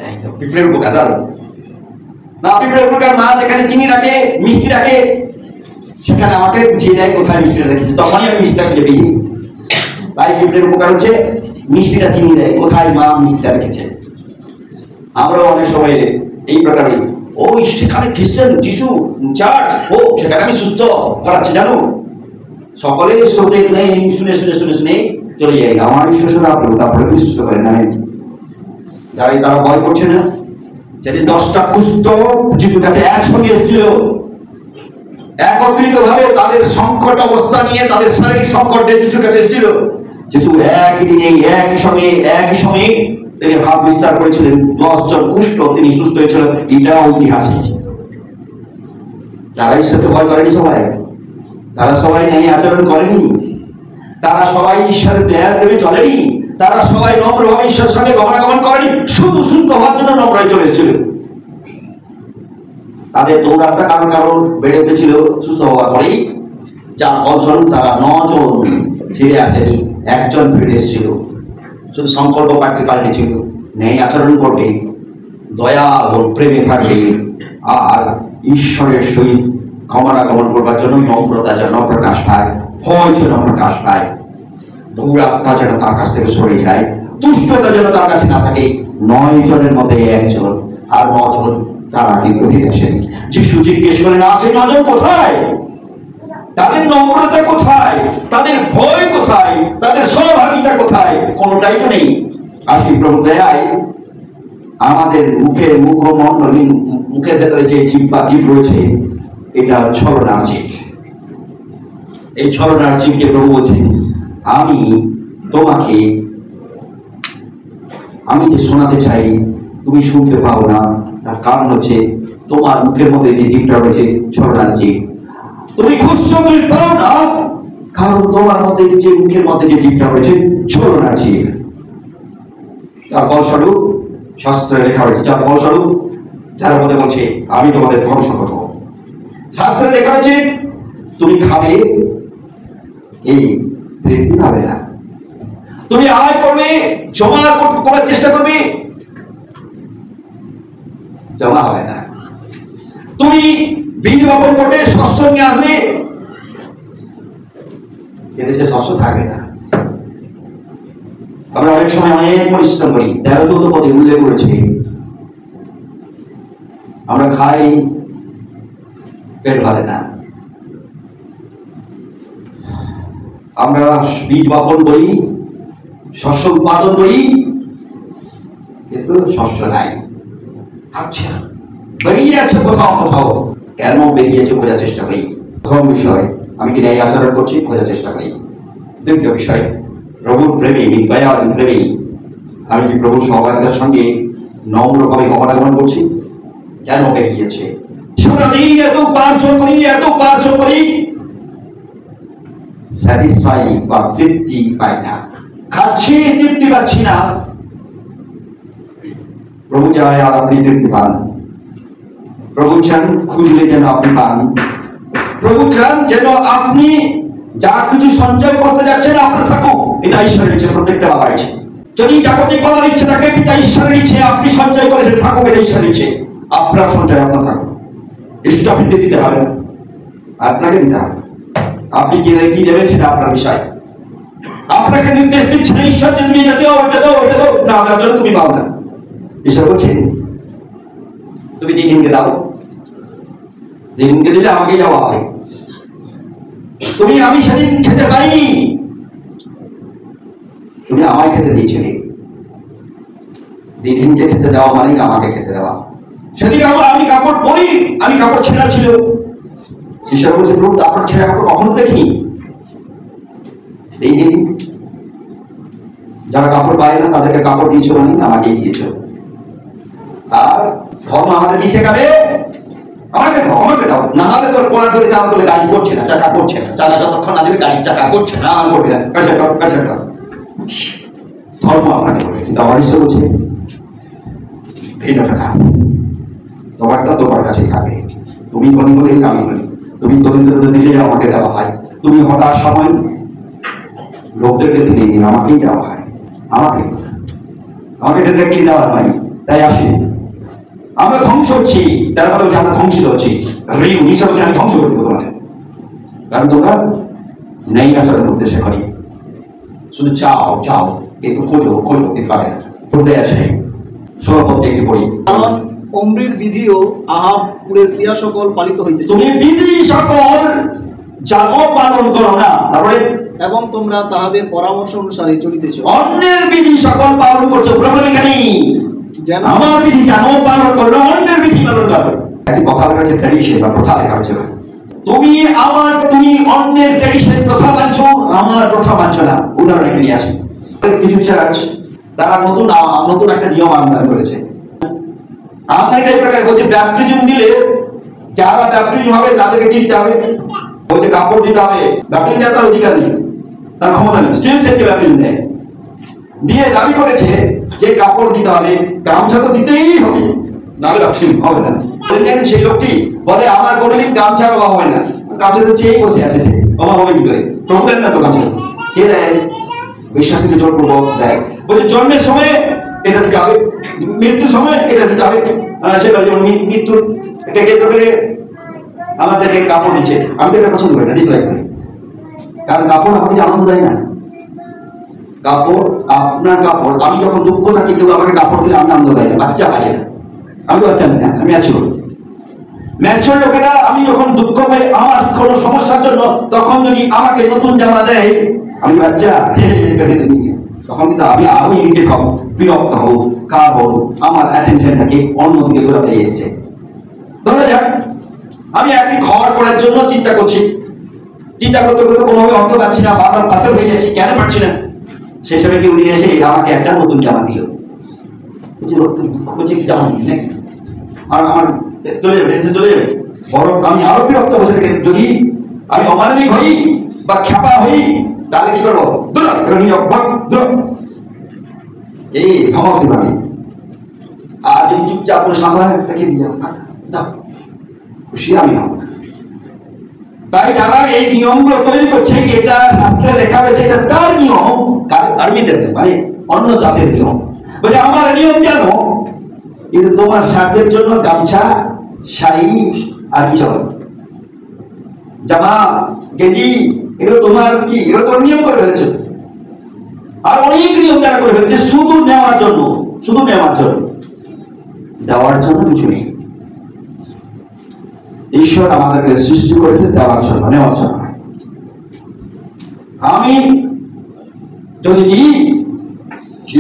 একদম পিঁপড়ের উপকার দাঁড়ো না, পিঁপড়ের উপকার মা যেখানে চিনি রাখে, মিষ্টি রাখে, সেখানে আমাকে বুঝিয়ে দেয় কোথায় মিষ্টিটা রেখেছে, তখনই আমি মিষ্টিটা খুঁজে পেয়ে। তাই পিঁপড়ের উপকার হচ্ছে মিষ্টিটা চিনি দেয় কোথায় মা মিষ্টিটা রেখেছে। আমরাও অনেক সময় এই প্রকারে, ওই সেখানে খ্রিস্টান যিশু চার্চ, ও সেখানে আমি সুস্থ করাচ্ছি জানো, সকলে শ্রোতে নেই, শুনে শুনে শুনে শুনে চলে যাই, আমার বিশ্বাস তারপরে সুস্থ করে না। যারা তারা ভয় করছে না, যেদিন 10টা কুষ্ঠ যিশুর কাছে একসঙ্গে এসেছিল, একত্রিত ভাবে তাদের সংকট অবস্থা নিয়ে, তাদের শারীরিক সংকট নিয়ে যিশুর কাছে এসেছিল, যিশু একই দিনে একই সময়ে তিনি হাত বিস্তার করেছিলেন, 10 জন কুষ্ঠ তিনি সুস্থ হয়েছিল। এটা ঐতিহাসিক। তারা ঈশ্বরকে ভয় করেনি, তারা সবাই ন্যায় আচরণ করেনি, তারা সবাই ঈশ্বরের দয়ার প্রেমে চলেনি, তারা সবাই নম্রভাবে ঈশ্বরের সঙ্গে গমনাগমন করেনি, শুধু সুস্থ হওয়ার জন্য নম্রায় চলে এসেছিল। তাদের দৌড়াত্মা কারণ কারণ বেড়ে উঠেছিল সুস্থ হওয়ার পরেই, যার ফলস্বরূপ তারা 9 জন ফিরে আসেনি, 1 জন ফিরে এসেছিল। শুধু সংকল্প পাল্টে ছিল, ন্যায় আচরণ করবে, দয়া ও প্রেমে থাকবে, আর ঈশ্বরের সহিত গমনাগমন করবার জন্য নম্রতা যেন প্রকাশ পায়, ভয় যেন প্রকাশ পায়, দৌড়াত্মা যেন তার কাছ থেকে সরে যায়, দুষ্টতা যেন তার কাছে না থাকে। 9 জনের মধ্যে 1 জন, আর 9 জন তারা কিন্তু ফিরে আসেনি। যিশু জিজ্ঞেস করেন, আসে 9 জন কোথায়? তাদের নম্রতা কোথায়? তাদের ভয় কোথায়? তাদের সহভাগিতা কোথায়? কোনোটাই তো নেই। আসি প্রভু দয়ায় আমাদের মুখমণ্ডলী, মুখের ভেতরে যে জীব রয়েছে, এটা ছলনার জীব। এই ছলনার জীবকে প্রভু বলছেন, আমি তোমাকে, আমি যে শোনাতে চাই তুমি শুনতে পাও না, তার কারণ হচ্ছে তোমার মুখের মধ্যে যে জীবটা রয়েছে ছলনার জীব। তুমি খুঁজছো, তুমি পাও না, কারণ তোমার মধ্যে যে মুখের মধ্যে যে জীবটা রয়েছে ছলনার জীব। তার ফলস্বরূপ শাস্ত্রে লেখা হয়েছে, যার ফলস্বরূপ তার মধ্যে বলছে আমি তোমাদের ধ্বংস করবো। শাস্ত্রে লেখা হয়েছে তুমি খাবে, এই তৃপ্তি পাবে না, তুমি আয় করবে, জমা করার চেষ্টা করবে, জমা হবে না, তুমি বীজ বপন করবে, শস্য নিয়ে আসবে, এদেশে শস্য থাকবে না। আমরা অনেক সময় অনেক পরিশ্রম করি, 13-14 পদে উল্লেখ করেছে, আমরা খাই, পেট ভরে না, আমরা বীজ বপন করি, শস্য উৎপাদন করি, কিন্তু শস্য নাই, থাকছে না, বেরিয়ে আছে কোথাও কোথাও। কেন বেরিয়েছে বোঝার চেষ্টা করি। প্রথম বিষয়, আমি কি ন্যায় আচরণ করছি, বোঝার চেষ্টা করি। দ্বিতীয় বিষয়, প্রভুর প্রেমী, দয়ার প্রেমী, আমি কি প্রভুর সহযোগিতার সঙ্গে নম্রভাবে গমনাগমন করছি? কেন বেরিয়েছে? সারাদিন এত উপার্জন করি, স্যাটিসফাই বা তৃপ্তি পাই না, খাচ্ছি তৃপ্তি পাচ্ছি না। প্রভু চায় আর আপনি তৃপ্তি পান, প্রভু চান খুঁজলে যেন আপনি পান, প্রভু চান যেন আপনি যা কিছু সঞ্চয় করতে যাচ্ছেন আপনার থাকুক, এটা ঈশ্বরের ইচ্ছে, প্রত্যেকটা বাবার ইচ্ছে। যদি জাগতিক বাবার ইচ্ছে থাকে, পিতা ঈশ্বরের ইচ্ছে আপনি সঞ্চয় করে সেটা থাকুক, এটা ঈশ্বরের ইচ্ছে। আপনার সঞ্চয় আপনার থাকুক, ইষ্ট দিতে হবে না, আপনাকে দিতে হবে। আপনি কি দেবেন সেটা আপনার বিষয়। আপনাকে নির্দেশ দিচ্ছে না ঈশ্বর যে তুমি এটা দাও, ওটা দাও, ওটা দাও, না দেওয়ার জন্য তুমি পাও না। ঈশ্বর বলছে তুমি দিনকে দাও, দিনকে দিলে আমাকে যাওয়া হবে। তুমি আমি সেদিন খেতে পাইনি, তুমি আমায় খেতে দিয়েছিলে। দিনকে খেতে দেওয়া মানে আমাকে খেতে দেওয়া। সেদিন আমি কাপড় পরি, আমি কাপড় ছেঁড়া ছিল। ঈশ্বর বলছে প্রভু কাপড় ছেঁড়া কাপড় কখনো দেখিনি। এই দিন যারা কাপড় পায় না তাদেরকে কাপড় দিয়েছো মানে আমাকে দিয়েছো। আর ধর্ম আমাদের কি শেখাবে? আমাকে দাও, আমাকে দাও, না হলে তোর কোলা ধরে চালা করে গাড়ি করছে না, চাকা করছে না, চাকা যতক্ষণ না দেবে গাড়ির চাকা করছে না, আর করবে না, কাছে কর, কাছে কর। ধর্ম আপনাকে বলে, কিন্তু আমার ঈশ্বর বলছে ভিন্ন টাকা তোমারটা তোমার কাছে খাবে। তুমি করি করে আমি করি, তুমি দরিদ্র দিলে আমাকে দেওয়া হয়, তুমি হঠাৎ সময় লোকদেরকে দিলে আমাকেই দেওয়া হয়, আমাকে ডিরেক্টলি দেওয়া হয়। তাই আসে আমরা ধ্বংস হচ্ছি, তার মানে হচ্ছে আমরা ধ্বংসিত হচ্ছি। ঈশ্বর হচ্ছে আমি ধ্বংস করবো তোমাদের, কারণ তোমরা নেই আচরণ করতে শেখনি, শুধু চাও চাও, একটু খোঁজো খোঁজো, কিন্তু পাবে না, করতে আছে নেই। সভাপতি একটু পড়ি, কারণ অমৃর বিধিও আহাবের ক্রিয়া সকল পালিত হইতেছে। তুমি বিধি সকল জানো পালন করো না, তারপরে এবং তোমরা তাহাদের পরামর্শ অনুসারে চলিতেছ। অন্যের বিধি সকল পালন করছো, প্রবলেম এখানে যেন আমার বিধি জানো পালন করো, অন্যের বিধি পালন করো। একটি কথা লেখা আছে ট্র্যাডিশন বা প্রথা লেখা হচ্ছে, তুমি অন্যের ট্র্যাডিশন প্রথা মানছো, আমার প্রথা মানছো না। উদাহরণ একটি নিয়ে আসি, কিছু চার্চ তারা নতুন একটা নিয়ম আমদানি করেছে। আমদানিটা এই প্রকার বলছে, ব্যাপটিজম দিলে যারা ব্যাপটিজম হবে তাদেরকে কি দিতে হবে? বলছে কাপড় দিতে হবে। ব্যাপটিজম দেওয়ার তার অধিকার নেই, তার ক্ষমতা নেই, স্টিল সেটকে ব্যাপটিজম দেয়। দিয়ে দাবি করেছে যে কাপড় দিতে হবে, গামছা তো দিতেই হবে, নাহলে ব্যাপটিজম হবে না। সেই লোকটি বলে আমার কোনোদিন গামছার অভাব হয় না, গামছা তো চেয়েই বসে আছে, সে অভাব হবে কি করে? প্রভু দেন না তো গামছা, কে দেয়? বিশ্বাসীকে জোরপূর্বক দেয়। বলছে জন্মের সময় এটা দিতে হবে, মৃত্যুর সময় এটা দিতে হবে। সেটা যেমন মৃত্যুর কেন্দ্র করে আমাদেরকে কাপড় দিচ্ছে, আমি তো এটা পছন্দ করি না, ডিসলাইক করি। কারণ কাপড় আমাকে আনন্দ দেয় না। কাপড় আপনার কাপড়, আমি যখন দুঃখ থাকি কেউ আমাকে কাপড় দিলে আমি আনন্দ পাই না, বাচ্চা আছে না, আমি বাচ্চা না, আমি ম্যাচিওর। ম্যাচিওর লোকেরা আমি যখন দুঃখ পাই আমার কোনো সমস্যার জন্য, তখন যদি আমাকে নতুন জামা দেয়, আমি বাচ্চা, তখন কিন্তু আমি আরো ইরিটেট হব, বিরক্ত হব, কারণ আমার অ্যাটেনশনটাকে অন্যদিকে ঘোরাতে এসছে। ধরা যাক আমি একটি ঘর করার জন্য চিন্তা করছি, চিন্তা করতে করতে কোনোভাবে অর্থ পাচ্ছি না, বারবার পাথর হয়ে যাচ্ছি, কেন পাচ্ছি না? সেই সময় কেউ নিয়ে এসে আমাকে একটা নতুন জামা দিল, জামা নিয়ে নাকি আর আমার চলে যাবে, টেনশন চলে যাবে, বরং আমি আরো বিরক্ত বসে যদি আমি অমানবিক হই বা খ্যাপা হই, তাহলে কি করবো? এই ক্ষমা করতে পারি। আর যদি চুপচাপ করে সামনে রেখে দিয়ে খুশি আমি হব। তাই যারা এই নিয়মগুলো তৈরি করছে, এটা শাস্ত্রে লেখা হয়েছে, এটা তার নিয়ম, আর্মিদের মানে অন্য জাতের নিয়ম। বলে আমার নিয়ম জানো, কিন্তু তোমার স্বার্থের জন্য গামছা, শাড়ি আর কি সব জামা, গেঞ্জি, এগুলো তোমার কি, এগুলো তোমার নিয়ম করে ফেলেছে। আর অনেক নিয়ম তারা করে ফেলেছে শুধু নেওয়ার জন্য, শুধু নেওয়ার জন্য, দেওয়ার জন্য কিছু নেই। ঈশ্বর আমাদেরকে সৃষ্টি করেছে দেওয়ার জন্য, নেওয়ার জন্য। আমি যদি দিই,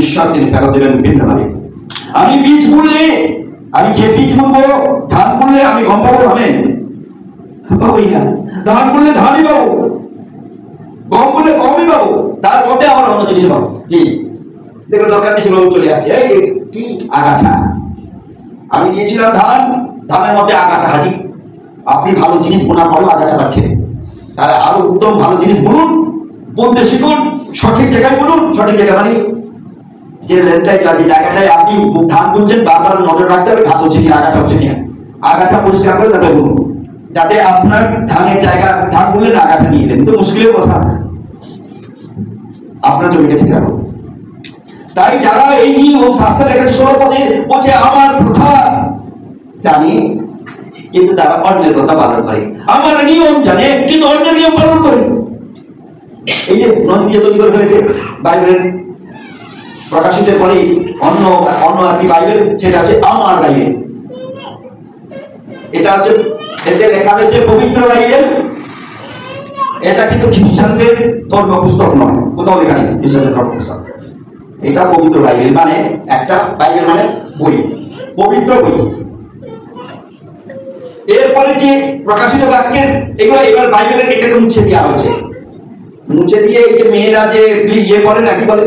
ঈশ্বর তিনি ফেরত দেবেন ভিন্নভাবে। আমি বীজ বুনলে, আমি যে বীজ বুনবো, ধান বুনলে আমি গম পাবো, পাবোই না। ধান বুনলে ধানই পাবো, গম বুনলে গমই পাবো, তার মধ্যে আমার অন্য জিনিস পাবো। কি দেখলো দরকার নেই, সেগুলো চলে আসছে। এই কি আগাছা, আমি নিয়েছিলাম ধান, ধানের মধ্যে আগাছা হাজির। আপনি ভালো জিনিস বোনার পরেও আগাছা পাচ্ছেন, তাহলে আরো উত্তম ভালো জিনিস বুনুন, বুনতে শিখুন, সঠিক জায়গায় বুনুন। সঠিক জায়গা মানে যে জায়গাটায় আপনি ধান বুনছেন, বারবার নজর রাখতে হবে ঘাস হচ্ছে কিনা, আগাছা হচ্ছে কিনা। আগাছা পরিষ্কার করে তারপরে বুনুন। যাতে আপনার ধানের জায়গা ধান বলে না আগাছা নিয়ে গেলেন, তো মুশকিলের কথা, আপনার জমিটা ঠিক রাখো। তাই যারা এই নিয়ম শাস্ত্র লেখার সর্বপদে বলছে আমার প্রথা জানে, কিন্তু তারা অন্যের কথা পালন করে, আমার নিয়ম জানে কিন্তু অন্যের নিয়ম পালন করে। এই যে নদী তৈরি করে ফেলেছে বাইবেলের প্রকাশিতের পরে অন্য একটি বাইবেল, সেটা হচ্ছে আমার বাইবেল। এটা হচ্ছে এতে লেখা রয়েছে পবিত্র বাইবেল। এটা কিন্তু খ্রিস্টানদের ধর্ম পুস্তক নয়, কোথাও লেখা নেই খ্রিস্টানদের ধর্ম পুস্তক। এটা পবিত্র বাইবেল, মানে একটা বাইবেল মানে বই, পবিত্র বই। এরপরে যে প্রকাশিত বাক্যের এগুলো এবার বাইবেলের এটাকে মুছে দেওয়া হয়েছে, মুছে দিয়ে এই যে মেয়েরা যে ইয়ে করে নাকি বলে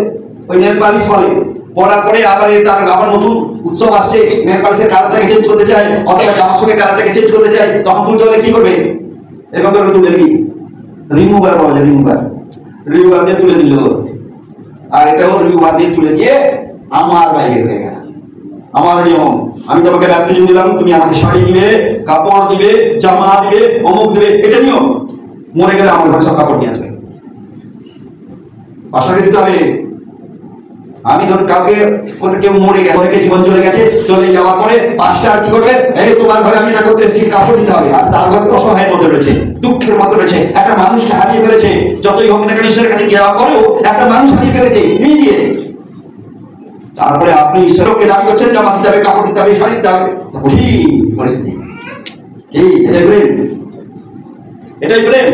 ওই নেল পালিশ বলে, পড়ার পরে আবার তার আবার নতুন উৎসব আসছে, নেল পালিশের কালারটাকে চেঞ্জ করতে চায় অথবা জামার সঙ্গে কালারটাকে চেঞ্জ করতে চায়, তখন তুলতে হলে কি করবে? এভাবে তুলে কি রিমুভার পাওয়া যায়, রিমুভার দিয়ে তুলে দিল, আর এটাও রিমুভার দিয়ে তুলে দিয়ে আমার বাইরে হয়ে গেল। আমার নিয়ম, আমি তোমাকে ব্যাপটিজম দিলাম, তুমি আমাকে শাড়ি দিবে, কাপড় দিবে, জামা দিবে, অমুক দিবে, এটা নিয়ম। মরে গেলে আমার ঘরে সব কাপড় নিয়ে আসবে, বাসাকে দিতে হবে। আমি ধরুন কাউকে কেউ মরে গেছে, অনেকে জীবন চলে গেছে, চলে যাওয়ার পরে পাঁচটা কি করবে, এই তোমার ঘরে আমি এটা করতে এসেছি, কাপড় দিতে হবে। আর তার ঘরে তো অসহায়ের মধ্যে রয়েছে, দুঃখের মধ্যে রয়েছে, একটা মানুষকে হারিয়ে ফেলেছে, যতই হোক না কেন ঈশ্বরের কাছে যাওয়া পরেও একটা মানুষ হারিয়ে ফেলেছে ইমিডিয়েট। তারপরে আপনি ঈশ্বরকে দাবি করছেন জামা দিতে হবে, কাপড় দিতে হবে, শাড়ি দিতে হবে, কঠিন পরিস্থিতি। এটাই প্রেম, এটাই প্রেম।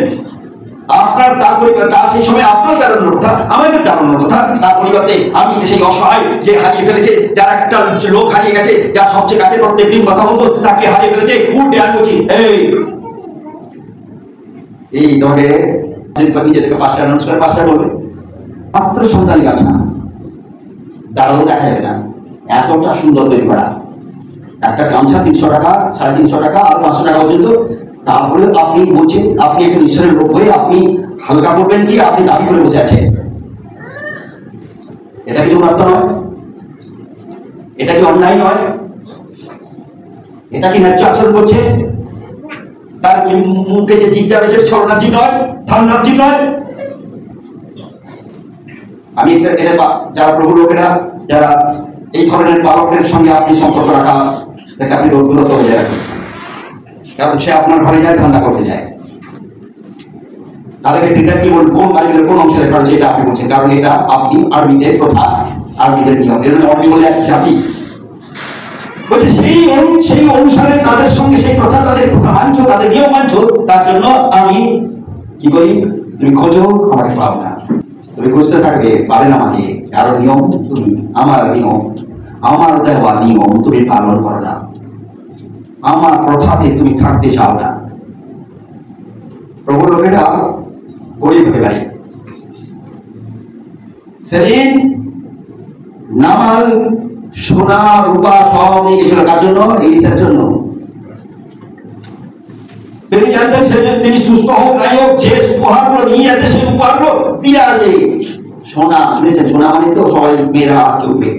আপনার তার পরিবর্তে সেই সময় আপনার দাঁড়ানোর কথা, আমাদের দাঁড়ানোর কথা, তার পরিবর্তে আমি সেই অসহায় যে হারিয়ে ফেলেছে, যার একটা লোক হারিয়ে গেছে, যার সবচেয়ে কাছে প্রত্যেকদিন কথা বলতো, তাকে হারিয়ে ফেলেছে, উল্টে আমি বলছি এই তোমাকে নিজে থেকে 5টা অ্যানাউন্স করে 5টা বলবে, মাত্র সন্তানি গাছ না, দাঁড়াও দেখা যাবে না, এতটা সুন্দর তৈরি করা। একটা গামছা 300 টাকা, 350 টাকা আর 500 টাকা পর্যন্ত। তারপরে আপনি বলছেন আপনি একটা ঈশ্বরের লোক হয়ে আপনি হালকা করবেন কি, আপনি দাবি করে বসে আছেন। এটা কি উন্নত নয়? এটা কি অন্যায় নয়? এটা কি ন্যায্য আচরণ করছে? তার মুখে যে জিভটা রয়েছে ছলনার জিভ নয়, ঠান্ডার জিভ নয়। আমি এটা যারা প্রভু লোকেরা, যারা এই ধরনের পালকের সঙ্গে আপনি সম্পর্ক রাখা, তাকে আপনি রোগগ্রস্ত হয়ে যায়, কারণ সে আপনার ঘরে যায় ধান্দা করতে চায়। তাদেরকে ডিরেক্টলি বলুন কোন বাইবেলের কোন অংশে লেখা রয়েছে এটা আপনি বলছেন, কারণ এটা আপনি আরবিদের কথা, আরবিদের নিয়ম। এর আরবি বলে এক জাতি বলছে সেই অনুসারে তাদের সঙ্গে সেই কথা, তাদের কথা মানছো, তাদের নিয়ম মানছো, তার জন্য আমি কি করি, তুমি খোঁজো আমাকে পাবো না, তুমি খুঁজতে থাকবে পাবে না আমাকে, কারণ নিয়ম তুমি আমার নিয়ম, আমার দেওয়া নিয়ম তুমি পালন করো না, আমার প্রথাতে তুমি থাকতে চাও না। প্রভু লোকেরা গরিব হতে পারে। সেদিন নামাল সোনা রূপা সব নিয়ে গেছিল, কার জন্য? এলিসার জন্য। তিনি জানতেন সেদিন তিনি সুস্থ হোক নাই হোক, যে উপহারগুলো নিয়ে আছে সেই উপহারগুলো দিয়ে আসবে। সোনা শুনেছেন, সোনা মানে তো সবাই মেয়েরা আঁকে উঠবে,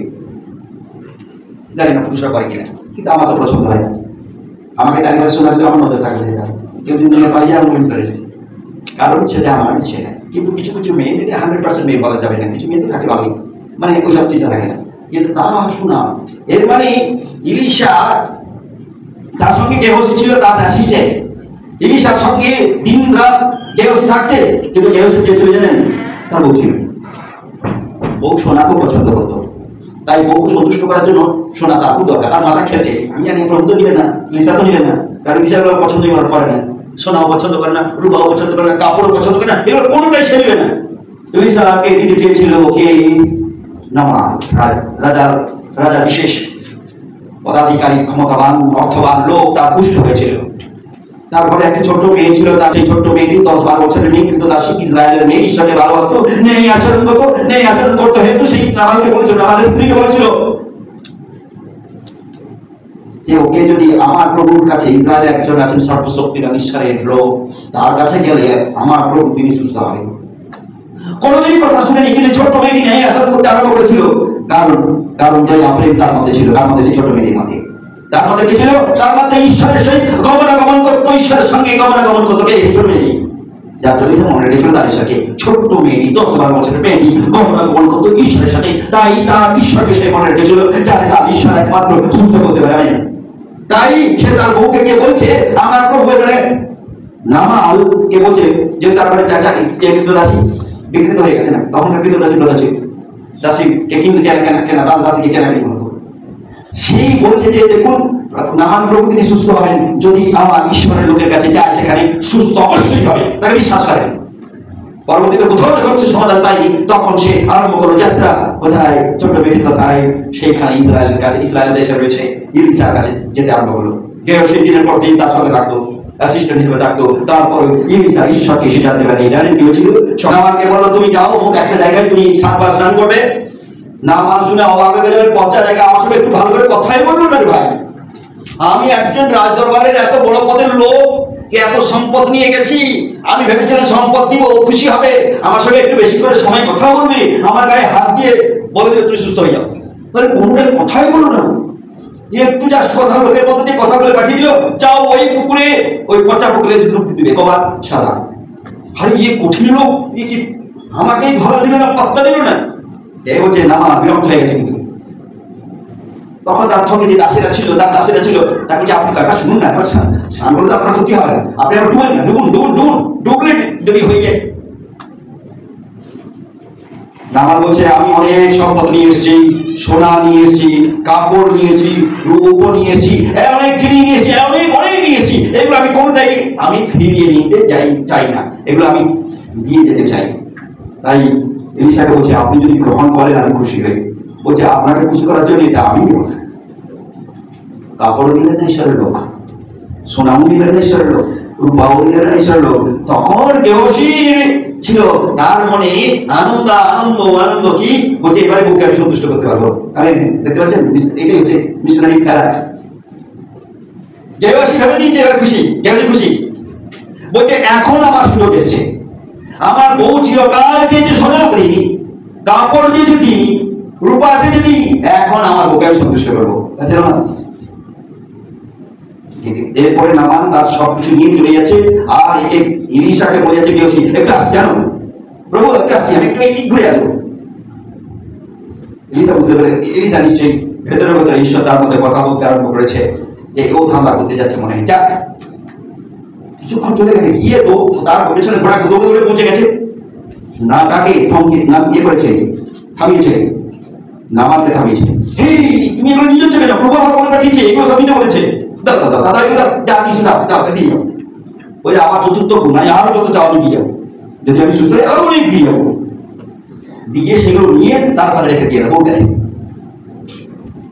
জানি না পুরুষরা করে কিনা, কিন্তু আমার তো পছন্দ হয় না। আমাকে চারিপাশে শোনা দিলে আমার নজর থাকবে, কেউ যদি পালিয়ে আমার মনে চলেছে, কারণ সেটা আমার ইচ্ছে না। কিন্তু কিছু কিছু মেয়ে, এটা 100% মেয়ে বলা যাবে না, কিছু মেয়ে তো থাকে ভালোই, মানে ওই সব চিন্তা থাকে না, কিন্তু তারা শোনা। এর মানে ইলিশা তার সঙ্গে গেহসি ছিল তার অ্যাসিস্ট্যান্ট, ইলিশার সঙ্গে দিন রাত গেহসি থাকতে, কিন্তু গেহসি কে ছিল জানেন? তার বউ ছিল। বউ সোনা খুব পছন্দ করতো, তাই বউকে সন্তুষ্ট করার জন্য সোনা তার খুব দরকার। তার মাথা খেলছে, আমি জানি প্রভু তো নিবে না, লিসা তো নিবে না, কারণ লিসাগুলো পছন্দ করে না, সোনাও পছন্দ করে না, রূপাও পছন্দ করে না, কাপড়ও পছন্দ করে না, এগুলো কোনোটাই সে নিবে না। লিসাকে দিতে চেয়েছিল কে? নামান, রাজা বিশেষ পদাধিকারী, ক্ষমতাবান, অর্থবান লোক, তার পুষ্ট হয়েছিল। তার ঘরে একটা ছোট্ট মেয়ে ছিল, তার সেই ছোট্ট মেয়েটি 10-12 বছরের মেয়ে, কিন্তু তার ইসরায়েলের মেয়ে ঈশ্বরকে ভালোবাসতো, নেই আচরণ করতো হেতু সেই নামালকে বলেছিল, নামালের স্ত্রীকে বলেছিল যে ওকে যদি আমার প্রভুর কাছে, ইসরায়েল একজন আছেন সর্বশক্তিমান ঈশ্বরের লোক, তার কাছে গেলে আমার প্রভু তিনি সুস্থ হবেন। কোনোদিনই কথা শুনেনি, কিন্তু ছোট্ট মেয়েটি নেই আচরণ করতে আরম্ভ করেছিল, কারণ জয় প্রেম তার মধ্যে ছিল, তার মধ্যে সেই ছোট্ট মেয়েটির মধ্যে। তার মধ্যে কি ছিল? তার মধ্যে ঈশ্বরের সহিত গমনাগমন করতো, ঈশ্বরের সঙ্গে গমনাগমন করতো। কে? ছোট মেয়ে। যার জন্য মনে রেখেছিল তাদের সাথে ছোট্ট মেয়েটি 10-12 বছরের মেয়েটি গমনাগমন করতো ঈশ্বরের সাথে। তাই তার ঈশ্বরকে সে মনে রেখেছিল, যারা তার ঈশ্বর একমাত্র সুস্থ করতে পারে। তাই সে তার বউকে গিয়ে বলছে, আমার প্রভু এখানে নামাল কে বলছে যে তারপরে চাচা দাসী বিকৃত হয়ে গেছে না, তখন বিকৃত দাসী বলেছে দাসীকে কিন্তু কেনা দাসীকে কেনা কি বলতো। সেই বলছে যে দেখুন নামান প্রভু তিনি সুস্থ হবেন যদি আমার ঈশ্বরের লোকের কাছে যায়, সেখানে সুস্থ অবশ্যই হবে, তাকে বিশ্বাস করেন। পরবর্তীতে কোথাও যখন সে সমাধান পায়নি, তখন সে আরম্ভ করলো যাত্রা। কোথায়? ছোট্ট মেয়েটির কথায় সেইখানে ইসরায়েলের কাছে, ইসরায়েল দেশে রয়েছে ইলিশার কাছে যেতে আরম্ভ করলো। গেহসী দিনের পর দিন তার সঙ্গে থাকতো, অ্যাসিস্ট্যান্ট হিসেবে থাকতো। তারপর ইলিশা ঈশ্বরকে সে জানতে পারেনি। জানেন কি হয়েছিল? নামানকে বললো তুমি যাও একটা জায়গায়, তুমি 7 বার স্নান করবে। নামান শুনে অবাক হয়ে গেল, পচা জায়গা, আমার সঙ্গে একটু ভালো করে কথাই বললো না রে ভাই। আমি একজন রাজদরবারের এত বড় পদের লোক, এত সম্পদ নিয়ে গেছি, আমি ভেবেছিলাম সম্পদ দিব, খুশি হবে, আমার সঙ্গে একটু বেশি করে সময় কথা বলবে, আমার গায়ে হাত দিয়ে বলে দেবে তুমি সুস্থ হয়ে যাও। কোনোটাই কথাই বললো না, একটু জাস্ট কথা লোকের মধ্যে দিয়ে কথা বলে পাঠিয়ে দিল, যাও ওই পুকুরে, ওই পচা পুকুরে ডুব দিবে, কবার সাদা। আরে ইয়ে কঠিন লোক, ইয়ে কি আমাকেই ধরা দিল না, পাত্তা দিল না। এই বলছে নামা বিরক্ত হয়ে গেছে। কিন্তু তখন তার সঙ্গে যে দাসেরা ছিল, তার দাসেরা ছিল, তাকে যে আপনি কাকা শুনুন না, স্নান করলে আপনার ক্ষতি হবে, আপনি আবার ডুবেন না, ডুবলে যদি হয়ে যায়। নামাল বলছে আমি অনেক সম্পদ নিয়ে এসেছি, সোনা নিয়ে এসেছি, কাপড় নিয়েছি, রূপ নিয়ে এসেছি, অনেক জিনিস নিয়ে এসেছি, অনেক নিয়ে এসেছি। এগুলো আমি কোনটাই আমি ফিরিয়ে নিতে চাই না, এগুলো আমি দিয়ে যেতে চাই। তাই এলিশাকে বলছে আপনি যদি গ্রহণ করেন আমি খুশি হই। বলছে আপনাকে খুশি করার জন্য এটা আমি দেব। কাপড় নিলেন না ঈশ্বরের লোক, সোনাও নিলেন না ঈশ্বরের লোক, রূপাও নিলেন না ঈশ্বরের লোক। তখন গেহসীর ছিল তার মনে আনন্দ আনন্দ আনন্দ কি বলছে, এবারে বুকে আমি সন্তুষ্ট করতে পারবো। আরে দেখতে পাচ্ছেন, এটাই হচ্ছে মিশনারি ফেরাক। গেহসী ভেবে নিয়েছে এবার খুশি, গেহসী খুশি। বলছে এখন আমার সুযোগ এসেছে, আমার বউ চিরকাল যে সোনা দিইনি, কাপড় দিয়েছে দিইনি, রূপা আছে যদি, এখন আমার বউকে আমি সন্তুষ্ট করবো। এরপরে নামান তার সবকিছু নিয়ে চলে যাচ্ছে, আর ইলিশাকে বলে যাচ্ছে গেহসী একটু আসছি, জানো প্রভু একটু আসছি, আমি একটু এই ঘুরে আসবো। ইলিশা বুঝতে পারে, ইলিশা নিশ্চয়ই ভেতরে ভেতরে ঈশ্বর তার মধ্যে কথা বলতে আরম্ভ করেছে যে ও ধান্দা করতে যাচ্ছে মনে হয়। যাক কিছুক্ষণ চলে গেছে, গিয়ে তো তার পেছনে ঘোড়া দৌড়ে দৌড়ে পৌঁছে গেছে। না তাকে থমকে না ইয়ে করেছে, থামিয়েছে, নামানকে থামিয়েছে। হেই তুমি এগুলো নিয়ে যাচ্ছ কেন? প্রভু আমার মনে পাঠিয়েছে, এগুলো সব নিতে বলেছে। দাদা এগুলো যা কিছু দাও দিয়ে যাও। ওই আবার চতুর্থ গুণ, মানে আরো যত চাও আমি দিয়ে যাবো, যদি আমি সুস্থ হই আরো অনেক দিয়ে যাবো। দিয়ে সেগুলো নিয়ে তারপরে রেখে দিয়ে বউ গেছে,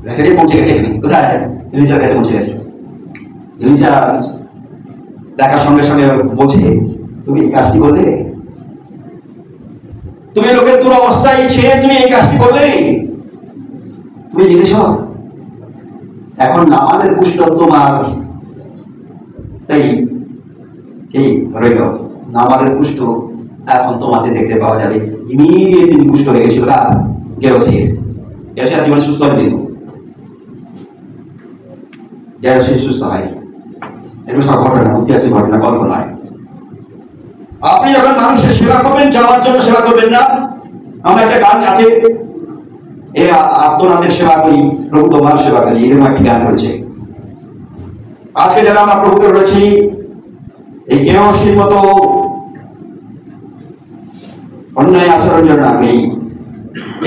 রেখে দিয়ে পৌঁছে গেছে এখানে। কোথায়? এলিশার কাছে পৌঁছে গেছে। এলিশা দেখার সঙ্গে সঙ্গে বোঝে তুমি এই কাজটি করলে, তুমি লোকের দুরবস্থায় ছেড়ে তুমি এই কাজটি করলে, তুমি জিজ্ঞেস এখন নামানের কুষ্ঠ তোমার, তাই কি রইল নামানের কুষ্ঠ এখন তোমাদের দেখতে পাওয়া যাবে। ইমিডিয়েট তিনি কুষ্ঠ হয়ে গেছিল কার? গেহসীর। গেহসী জীবনে সুস্থ হয়, কিন্তু গেহসী সুস্থ হয়। এগুলো সব ঘটনা, ঐতিহাসিক ঘটনা, গল্প নয়। আপনি যখন মানুষের সেবা করবেন, যাওয়ার জন্য সেবা করবেন না। আমার একটা গান আছে, এ আত্মনাথের সেবা করি, প্রভু তোমার সেবা করি, এরকম একটি গান রয়েছে। আজকে যারা আমরা প্রভুকে রয়েছি, এই গেহসীর মতো অন্যায় আচরণ যেন নেই।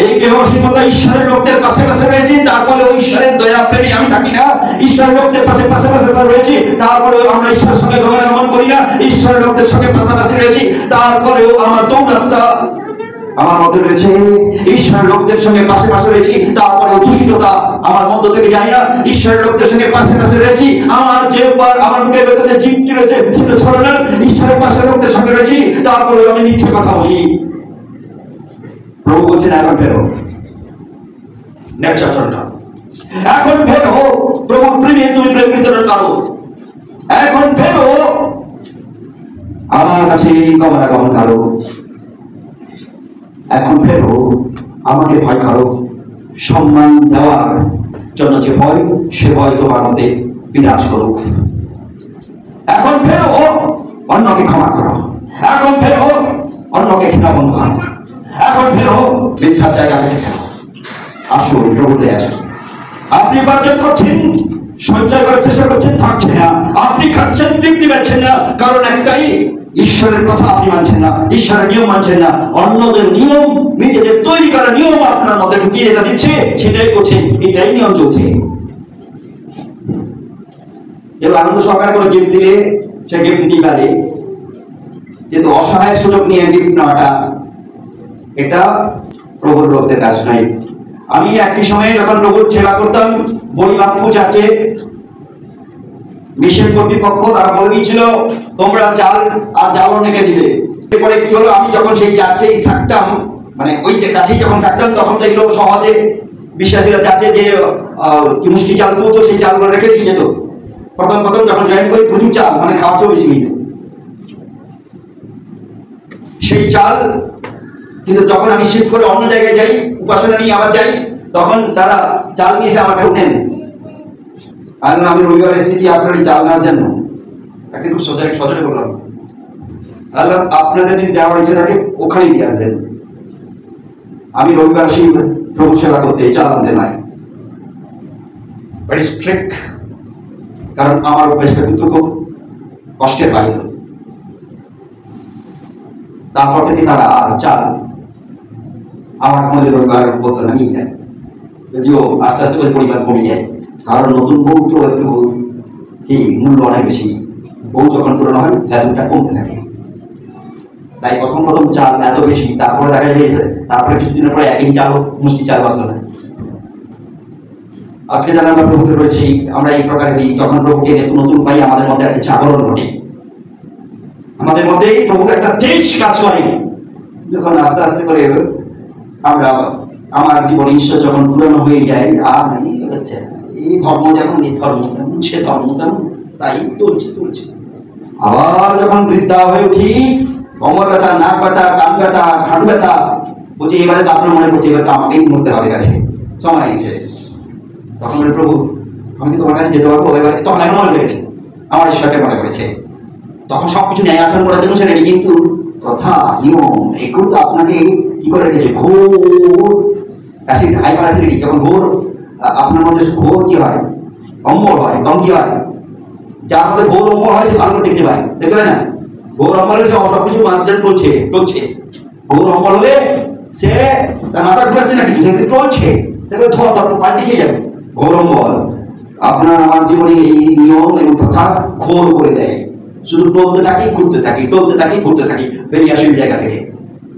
এই গেহসীর মতো ঈশ্বরের লোকদের পাশে পাশে রয়েছে, তারপরে ওই ঈশ্বরের দয়া প্রেমে আমি থাকি না। ঈশ্বরের লোকদের পাশে পাশে রয়েছি, তারপরেও আমরা ঈশ্বরের সঙ্গে গমনাগমন করি না। ঈশ্বরের লোকদের সঙ্গে পাশাপাশি রয়েছি, তারপরেও আমার দৌড়াত্তা আমার মধ্যে রয়েছে। ঈশ্বরের লোকদের সঙ্গে পাশে পাশে রয়েছি, তারপরেও দুষ্টতা আমার মধ্য থেকে যায় না। ঈশ্বরের লোকদের সঙ্গে পাশে পাশে রয়েছি, আমার যে আমার মুখের ভেতরে জিপটি রয়েছে সেটা ছড়ে না। ঈশ্বরের পাশে লোকদের সঙ্গে রয়েছি, তারপরেও আমি মিথ্যে কথা বলি। প্রভু বলছেন এখন ফেরো, ন্যাচারটা এখন ফেরো, প্রভুর প্রেমে তুমি প্রেম বিতরণ করো। এখন ফেরো, আমার কাছে গমনাগমন করো। এখন ফেরো, আমাকে ভয় করো। সম্মান দেওয়ার জন্য যে ভয়, সে ভয় তোমার মধ্যে বিরাজ করুক। এখন ফেরো, অন্যকে ক্ষমা করো। এখন ফেরো, অন্যকে ঘৃণা বন্ধ করো। এখন ফেরো, মিথ্যার জায়গা থেকে ফেরো। আসুন, প্রভুতে আসুন। আপনি উপার্জন করছেন, সঞ্চয় করার চেষ্টা করছেন, থাকছে না। আপনি খাচ্ছেন, তৃপ্তি পাচ্ছেন না, কারণ একটাই, ঈশ্বরের কথা আপনি মানছেন না, ঈশ্বরের নিয়ম মানছেন না। অন্যদের নিয়ম, নিজেদের তৈরি করা নিয়ম আপনার মধ্যে ঢুকিয়ে যেটা দিচ্ছে, সেটাই করছেন, এটাই নিয়ম চলছে। এবার আনন্দ সরকার করে গিফট দিলে সে গিফট দিতেই পারে, কিন্তু অসহায়ের সুযোগ নিয়ে গিফট নেওয়াটা, এটা প্রভুর লোকদের কাজ নয়। আমি একই সময়ে যখন প্রভুর সেবা করতাম, বইমাতপুর চার্চে মিশন কর্তৃপক্ষ তারা বলে দিয়েছিল তোমরা চাল আর জ্বালন রেখে দিবে। এরপরে কি হলো, আমি যখন সেই চার্চেই থাকতাম, মানে ওই যে কাছেই যখন থাকতাম, তখন তো এগুলো সহজে বিশ্বাসীরা চার্চে যে মুষ্টি চাল তুলতো, সেই চালগুলো রেখে দিয়ে যেত। প্রথম যখন জয়েন করি, প্রচুর চাল, মানে খাওয়া চেয়েও বেশি নিত সেই চাল। কিন্তু যখন আমি শিফট করে অন্য জায়গায় যাই, উপাসনা নিয়ে আবার যাই, তখন তারা চাল নিয়ে এসে আমার কাছে নেন। আমি রবিবার এসেছি কি আপনার চাল নেওয়ার জন্য? তাকে খুব সজরে বললাম, আল্লাহ আপনাদের যদি দেওয়ার ইচ্ছে থাকে ওখানেই দিয়ে আসবেন। আমি রবিবার আসি প্রভু সেবা করতে, চাল আনতে নাই। ভেরি স্ট্রিক্ট, কারণ আমার অভ্যেসটা কিন্তু খুব কষ্টের বাইরে। তারপর থেকে তারা আর চাল আমার মধ্যে রবিবার বলতে না নিয়ে যায়, যদিও আস্তে আস্তে করে পরিমাণ কমে যায়। কারণ নতুন বউ তো একটু কি মূল্য অনেক বেশি, বউ যখন পুরনো হয় ভ্যালুটা কমতে থাকে। তাই প্রথম চাল এত বেশি, তারপরে দেখা গিয়েছে তারপরে কিছুদিনের পরে একই চাল মুষ্টি চাল বাঁচল না। আজকে যারা আমরা প্রভুতে রয়েছি, আমরা এই প্রকারেরই যখন প্রভুকে নতুন পাই, আমাদের মধ্যে একটা জাগরণ ঘটে, আমাদের মধ্যে প্রভুকে একটা তেজ কাজ করে। যখন আস্তে আস্তে করে আমরা, আমার জীবন ঈশ্বর যখন পুরানো হয়ে যায়, আর হচ্ছে এই ধর্ম যেমন, এই ধর্ম তেমন, সে ধর্ম তেমন, তাই চলছে। আবার যখন বৃদ্ধা হয়ে উঠি, কোমর ব্যথা, নাক ব্যথা, কান ব্যথা, হাঁটু ব্যথা, বলছি এবারে তো আপনার মনে পড়ছে এবার তো আমাকেই মরতে হবে, সময় শেষ। তখন বলে প্রভু আমি কি তোমার কাছে যেতে পারবো এবার? তখন এখন মনে পড়েছে, আমার ঈশ্বরকে মনে পড়েছে। তখন সবকিছু ন্যায় আচরণ করার জন্য সে রেডি, কিন্তু কথা নিয়ম এগুলো তো আপনাকে কি করে রেখেছে। ঘোর অ্যাসিড, হাইপার অ্যাসিডিটি, যখন ঘোর আপনার মধ্যে ঘোর কি হয়, অম্বল হয়, তখন কি হয়, যার মধ্যে ঘোর অম্বল হয় সে ভালো করে দেখতে পায়, দেখতে পায় না? ঘোর অম্বল হলে সে সবকিছু মাঝে টলছে। ঘোর অম্বল হলে সে তার মাথা ঘুরাচ্ছে না, কিছু টলছে, তারপরে ধোয়া পাল্টে খেয়ে যাবে। ঘোর অম্বল আপনার আমার জীবনে এই নিয়ম এবং প্রথা ঘোর করে দেয়। শুধু টলতে থাকি, ঘুরতে থাকি, টলতে থাকি, ঘুরতে থাকি, বেরিয়ে আসি জায়গা থেকে।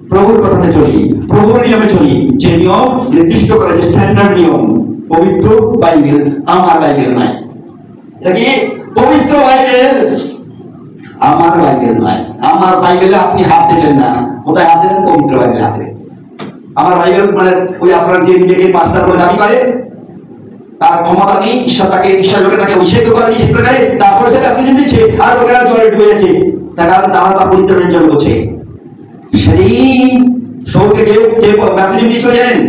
প্রভুর কথাতে চলি, প্রভুর নিয়মে চলি, যে নিয়ম নির্দিষ্ট করে, যে স্ট্যান্ডার্ড নিয়ম। পবিত্র বাইবেল, আমার বাইবেল নয়। এটা কি পবিত্র বাইবেল? আমার বাইবেল নয়। আমার বাইবেলে আপনি হাত দেবেন না। কোথায় হাত দেবেন? পবিত্র বাইবেল হাত দেবেন। আমার বাইবেল মানে ওই আপনার যে নিজেকে পাঁচটা করে দাবি করে, তার ক্ষমতা নেই, ঈশ্বর তাকে, ঈশ্বর লোকে তাকে অভিষেক করে, নিষেধ করে দেয়, তারপরে সেটা আপনি দিচ্ছে, আর লোকেরা জলে ডুবে যাচ্ছে, তার কারণ তারা তার পরিত্রাণের জন্য করছে। সেদিন সৌরকে কেউ ব্যাপটিজম দিয়েছিল জানেন?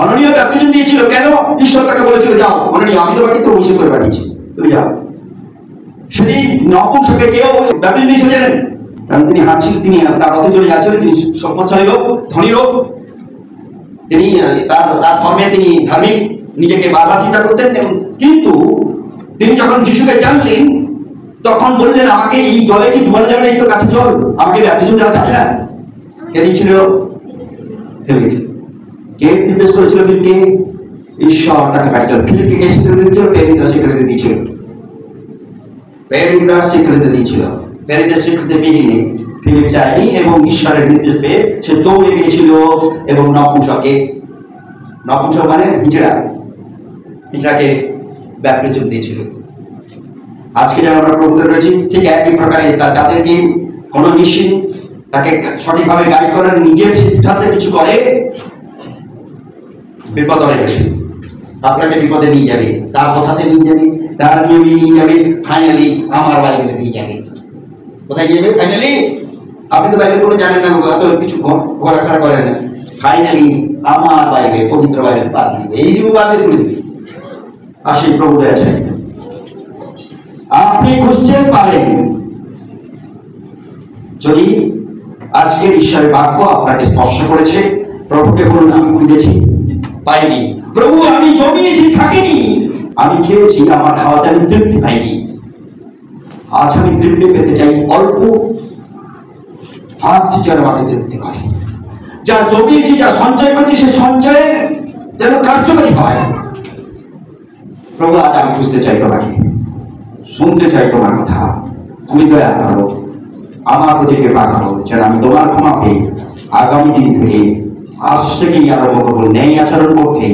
অননীয় ব্যাপটিজম দিয়েছিল। কেন? ঈশ্বর তাকে বলেছিল যাও অননীয়, আমি তোমাকে তো অভিষেক করে পাঠিয়েছি, তুমি যাও। সেদিন নপুংসকে কেউ ব্যাপটিজম দিয়েছিল জানেন? কারণ তিনি হাঁটছিলেন, তিনি তার রথে চলে যাচ্ছিলেন, তিনি সম্পদশালী লোক, ধনী লোক, তিনি তার ধর্মে তিনি ধার্মিক, নিজেকে বারবার চিন্তা করতেন। কিন্তু তিনি যখন যিশুকে জানলেন, তখন বললেন আমাকে এই জলে কি ডুবানো যাবে না, এই তো কাছে জল, আমাকে ব্যাপটিজম দেওয়া যাবে না। কে দিয়েছিল? ফিলিপ। কে নির্দেশ করেছিল ফিলিপকে? ঈশ্বর তাকে পাঠিয়েছিল। ফিলিপকে কে স্বীকৃতি দিয়েছিল? পেরিন্দাস স্বীকৃতি দিয়েছিল। পেরিন্দাস স্বীকৃতি দিয়েছিল। পেরিন্দাস স্বীকৃতি পেয়ে ফিলিপ চায়নি, এবং ঈশ্বরের নির্দেশ পেয়ে সে দৌড়ে গিয়েছিল এবং নপুংসক মানে হিজড়াকে ব্যাপটিজম দিয়েছিল। আজকে যারা আমরা প্রভুতে রয়েছি, ঠিক একই প্রকারে যাদেরকে কোনো মিশন তাকে সঠিকভাবে গাইড করে, নিজের সিদ্ধান্তে কিছু করে, বিপদ অনেক বেশি। আপনাকে বিপদে নিয়ে যাবে, তার কথাতে নিয়ে যাবে, তার নিয়মে নিয়ে যাবে, ফাইনালি আমার বাইবেলে নিয়ে যাবে। কোথায় যাবে ফাইনালি? আপনি তো বাইবেল কোনো জানেন না, এত কিছু ঘোরাফেরা করেন না। ফাইনালি আমার বাইবেল, পবিত্র বাইবেল বাদ দিবে, এই নিয়ম বাদ দিয়ে তুলে দিবে। আসি প্রভু দয়া চাই। আপনি বুঝতে পারেন যদি আজকের ঈশ্বরের বাক্য আপনাকে স্পর্শ করেছে, প্রভুকে বলুন আমি খুঁজেছি পাইনি। প্রভু আমি জমিয়েছি থাকিনি, আমি খেয়েছি আমার খাওয়াতে আমি তৃপ্তি পাইনি। আজ আমি তৃপ্তি পেতে চাই, অল্প ভাত যেন আমাকে তৃপ্তি করে। যা জমিয়েছি, যা সঞ্চয় করছি, সে সঞ্চয়ের যেন কার্যকারী হয়। প্রভু আজ আমি বুঝতে চাই তোমাকে, শুনতে চাই তোমার কথা। তুমি দয়া করো, আমার প্রতি কৃপা করো, যেন আমি তোমার ক্ষমা পেয়ে আগামী দিন থেকে, আজ থেকেই আরম্ভ করবো ন্যায় আচরণ করতে।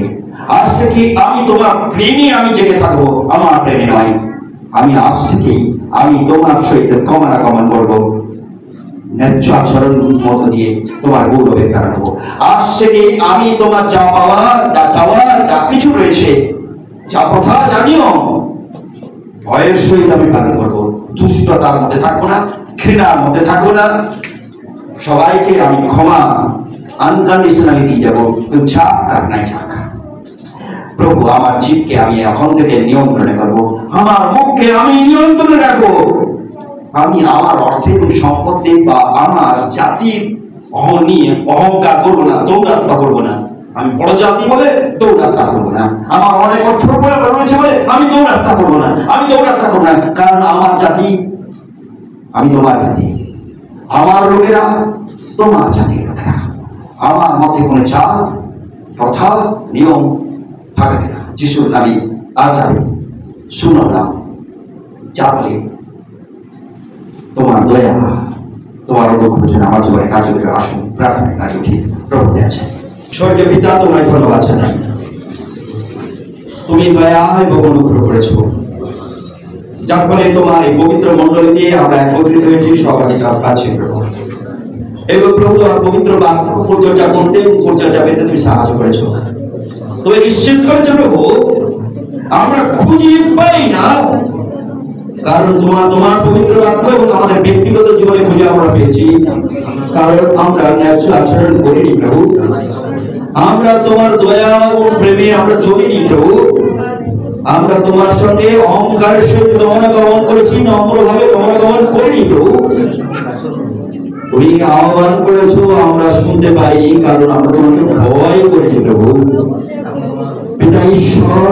আজ থেকে আমি তোমার প্রেমে আমি জেগে থাকবো, আমার প্রেমে নয়। আমি আজ থেকেই আমি তোমার সহিত গমনাগমন করবো, ন্যায্য আচরণ মধ্য দিয়ে তোমার গৌরবের কারণ হবো। আজ থেকে আমি তোমার যা পাওয়া, যা চাওয়া, যা কিছু রয়েছে, যা কথা, যা নিয়ম, ভয়ের সহিত আমি পালন করবো। দুষ্টতার মধ্যে থাকবো না, ঘৃণার মধ্যে থাকবো না। সবাইকে আমি ক্ষমা আনকন্ডিশনালি দিয়ে যাবো। ছাপ কার নাই ছাকা। প্রভু আমার জীবকে আমি এখন থেকে নিয়ন্ত্রণে করবো, আমার মুখকে আমি নিয়ন্ত্রণে রাখবো। আমি আমার অর্থ এবং সম্পত্তি বা আমার জাতির নিয়ে অহংকার করবো না, দৌড়াত্মা করবো না। আমি বড় জাতি বলে দৌড়াত্মা করবো না, আমার অনেক অর্থ রয়েছে বলে আমি দৌড়াত্মা করবো না, আমি দৌড়াত্মা করবো না। কারণ আমার জাতি, আমি তোমার জাতি, আমার লোকেরা তোমার জাতির লোকেরা। আমার মধ্যে কোনো জাত, প্রথা, নিয়ম থাকবে না। যিশুর নামে আজ আমি শুনলাম, যা বলে তোমার দয়া, তোমার অনুগ্রহ আমার জীবনে কাজ করে আসুন। প্রার্থনা কাজে উঠি। প্রভু আছে স্বর্গীয় পিতা, তোমায় ধন্যবাদ জানাই। তুমি দয়া এবং অনুগ্রহ করেছো, যার ফলে তোমার এই পবিত্র মণ্ডলী দিয়ে আমরা একত্রিত হয়েছি সহযোগিতার কাছে। এবং প্রভু তোমার পবিত্র বাক্য পরিচর্যা করতে, পরিচর্যা পেতে তুমি সাহায্য করেছো। তুমি নিশ্চিত করেছো প্রভু আমরা খুঁজে পাই না, কারণ তোমার পবিত্র বাক্য এবং আমাদের ব্যক্তিগত জীবনে খুঁজে আমরা পেয়েছি। কারণ আমরা ন্যায্য আচরণ করিনি প্রভু, আমরা তোমার দয়া ও প্রেমে আমরা চলিনি প্রভু। আমরা তোমার সঙ্গে অহংকারের সহিত গমনাগমন করেছি, নম্রভাবে গমনাগমন করিনি প্রভু। তুমি আহ্বান করেছো, আমরা শুনতে পাইনি, কারণ আমরা তোমাকে ভয় করিনি প্রভু। পিতা ঈশ্বর,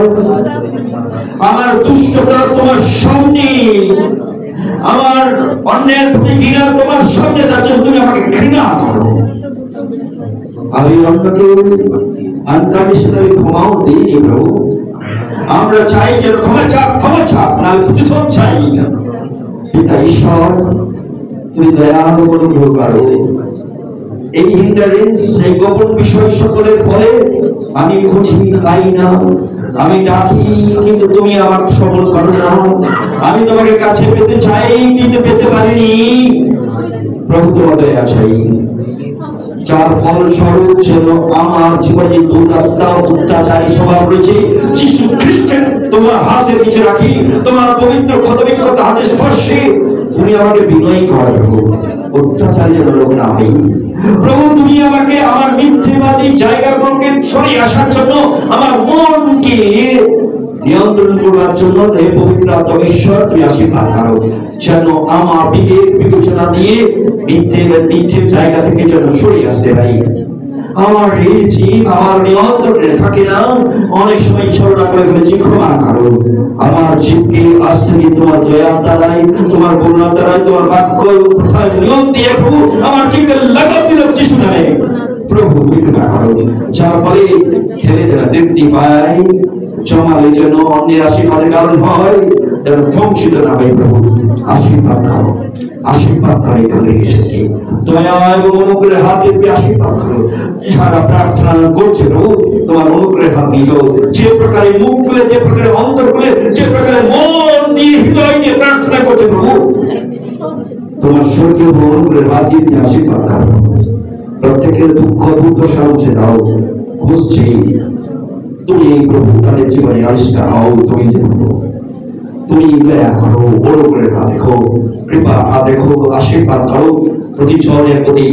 আমার দুষ্টতা তোমার সামনে, আমার অন্যের প্রতি ঘৃণা তোমার সামনে, তার জন্য তুমি আমাকে ঘৃণা করো। আমি অন্যকে আনকন্ডিশনালি ক্ষমাও দিইনি প্রভু। আমরা চাই যেন ক্ষমা চাপ না, প্রতিশোধ চাই। পিতা ঈশ্বর, তুমি দয়া অনুগ্রহ করো। এই হিন্ডারেন্স, এই গোপন বিষয় সকলের ফলে আমি খুঁজি পাই না, আমি ডাকি কিন্তু তুমি আমার সফল করো না। আমি তোমাকে কাছে পেতে চাই কিন্তু পেতে পারিনি। প্রভু তোমার দয়া চাই, যার ফলস্বরূপ যেন আমার জীবনে দুরাত্মা অত্যাচারী স্বভাব রয়েছে যিশু খ্রিস্টের তোমার হাতের নিচে রাখি। তোমার পবিত্র ক্ষতবিক্ষত হাতে স্পর্শে তুমি আমাকে বিনয়ী করো, অত্যাচারের লোক না হই প্রভু। তুমি আমাকে আমার মিথ্যেবাদী জায়গাগুলোকে সরিয়ে আসার জন্য, আমার মনকে নিয়ন্ত্রণ করবার জন্য হে পবিত্র আত্মা তুমি আশীর্বাদ করো, যেন আমার বিবেক বিবেচনা দিয়ে মিথ্যে জায়গা থেকে যেন সরিয়ে আসতে পারি। আমার এই জীব আমার নিয়ন্ত্রণে থাকে না, অনেক সময় ছড়া করে ফেলেছি, ক্ষমা করো। আমার জীবকে আজ থেকে তোমার দয়া দ্বারাই, তোমার করুণা দ্বারাই, তোমার বাক্য কোথায় নিয়ম দিয়ে প্রভু আমার জীবকে লাগাম দিল যিশু নামে। প্রভু কৃপা করো, যার ফলে খেলে যেন তৃপ্তি পায়, জমালে যেন অন্যের আশীর্বাদের কারণ হয়, যেন ধ্বংসিত না হয়। প্রভু আশীর্বাদ করো, আশীর্বাদ করে এখানে এসেছি। দয়া এবং অনুগ্রহের হাত দিয়ে আশীর্বাদ করো। যারা প্রার্থনা করছে প্রভু, তোমার অনুগ্রহের হাত নিজ, যে প্রকারে মুখ খুলে, যে প্রকারে অন্তর খুলে, যে প্রকারে মন দিয়ে, হৃদয় দিয়ে প্রার্থনা করছে প্রভু, তোমার স্বর্গীয় অনুগ্রহের হাত দিয়ে আশীর্বাদ করো। প্রত্যেকের দুঃখ দুর্দশা মুছে দাও। বুঝছি তুমি প্রভু তাদের জীবনে আবিষ্কার হও। তুমি যে তুমি দয়া করো, অনুগ্রহের হাত রেখো, কৃপা হাত রেখো, আশীর্বাদ করো প্রতি জনের প্রতি,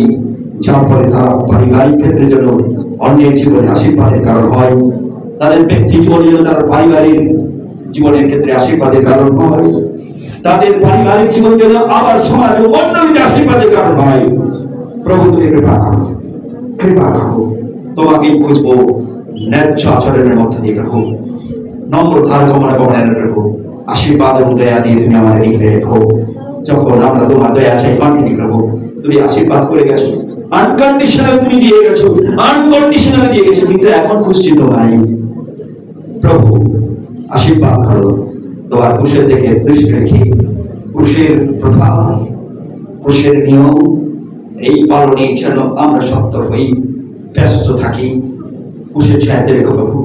যার ফলে তারা পারিবারিক ক্ষেত্রে যেন অন্যের জীবনে আশীর্বাদের কারণ হয়, তাদের ব্যক্তি জীবনে যেন তার পারিবারিক জীবনের ক্ষেত্রে আশীর্বাদের কারণ হয়, তাদের পারিবারিক জীবন যেন আবার সমাজ ও মণ্ডলীতে আশীর্বাদের কারণ হয়। প্রভু তুমি কৃপা করো, কৃপা করো। তোমাকেই খুঁজবো ন্যায্য আচরণের মধ্য দিয়ে প্রভু, নম্রতার গমনের প্রভু, আশীর্বাদ এবং দয়া দিয়ে তুমি আমাদের এগিয়ে রেখো। যখন আমরা তোমার দয়া চাই কন্টিনিউ প্রভু, তুমি আশীর্বাদ করে গেছো, আনকন্ডিশনাল তুমি দিয়ে গেছো, আনকন্ডিশনাল দিয়ে গেছো, কিন্তু এখন খুশি তো নাই প্রভু। আশীর্বাদ করো, তোমার পুরুষের দিকে দৃষ্টি রেখে পুরুষের প্রথা, পুরুষের নিয়ম এই পালনের জন্য আমরা শক্ত হই, ব্যস্ত থাকি। পুরুষের ছায়াতে রেখো প্রভু,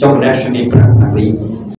যখন একসঙ্গে প্রার্থনা করি।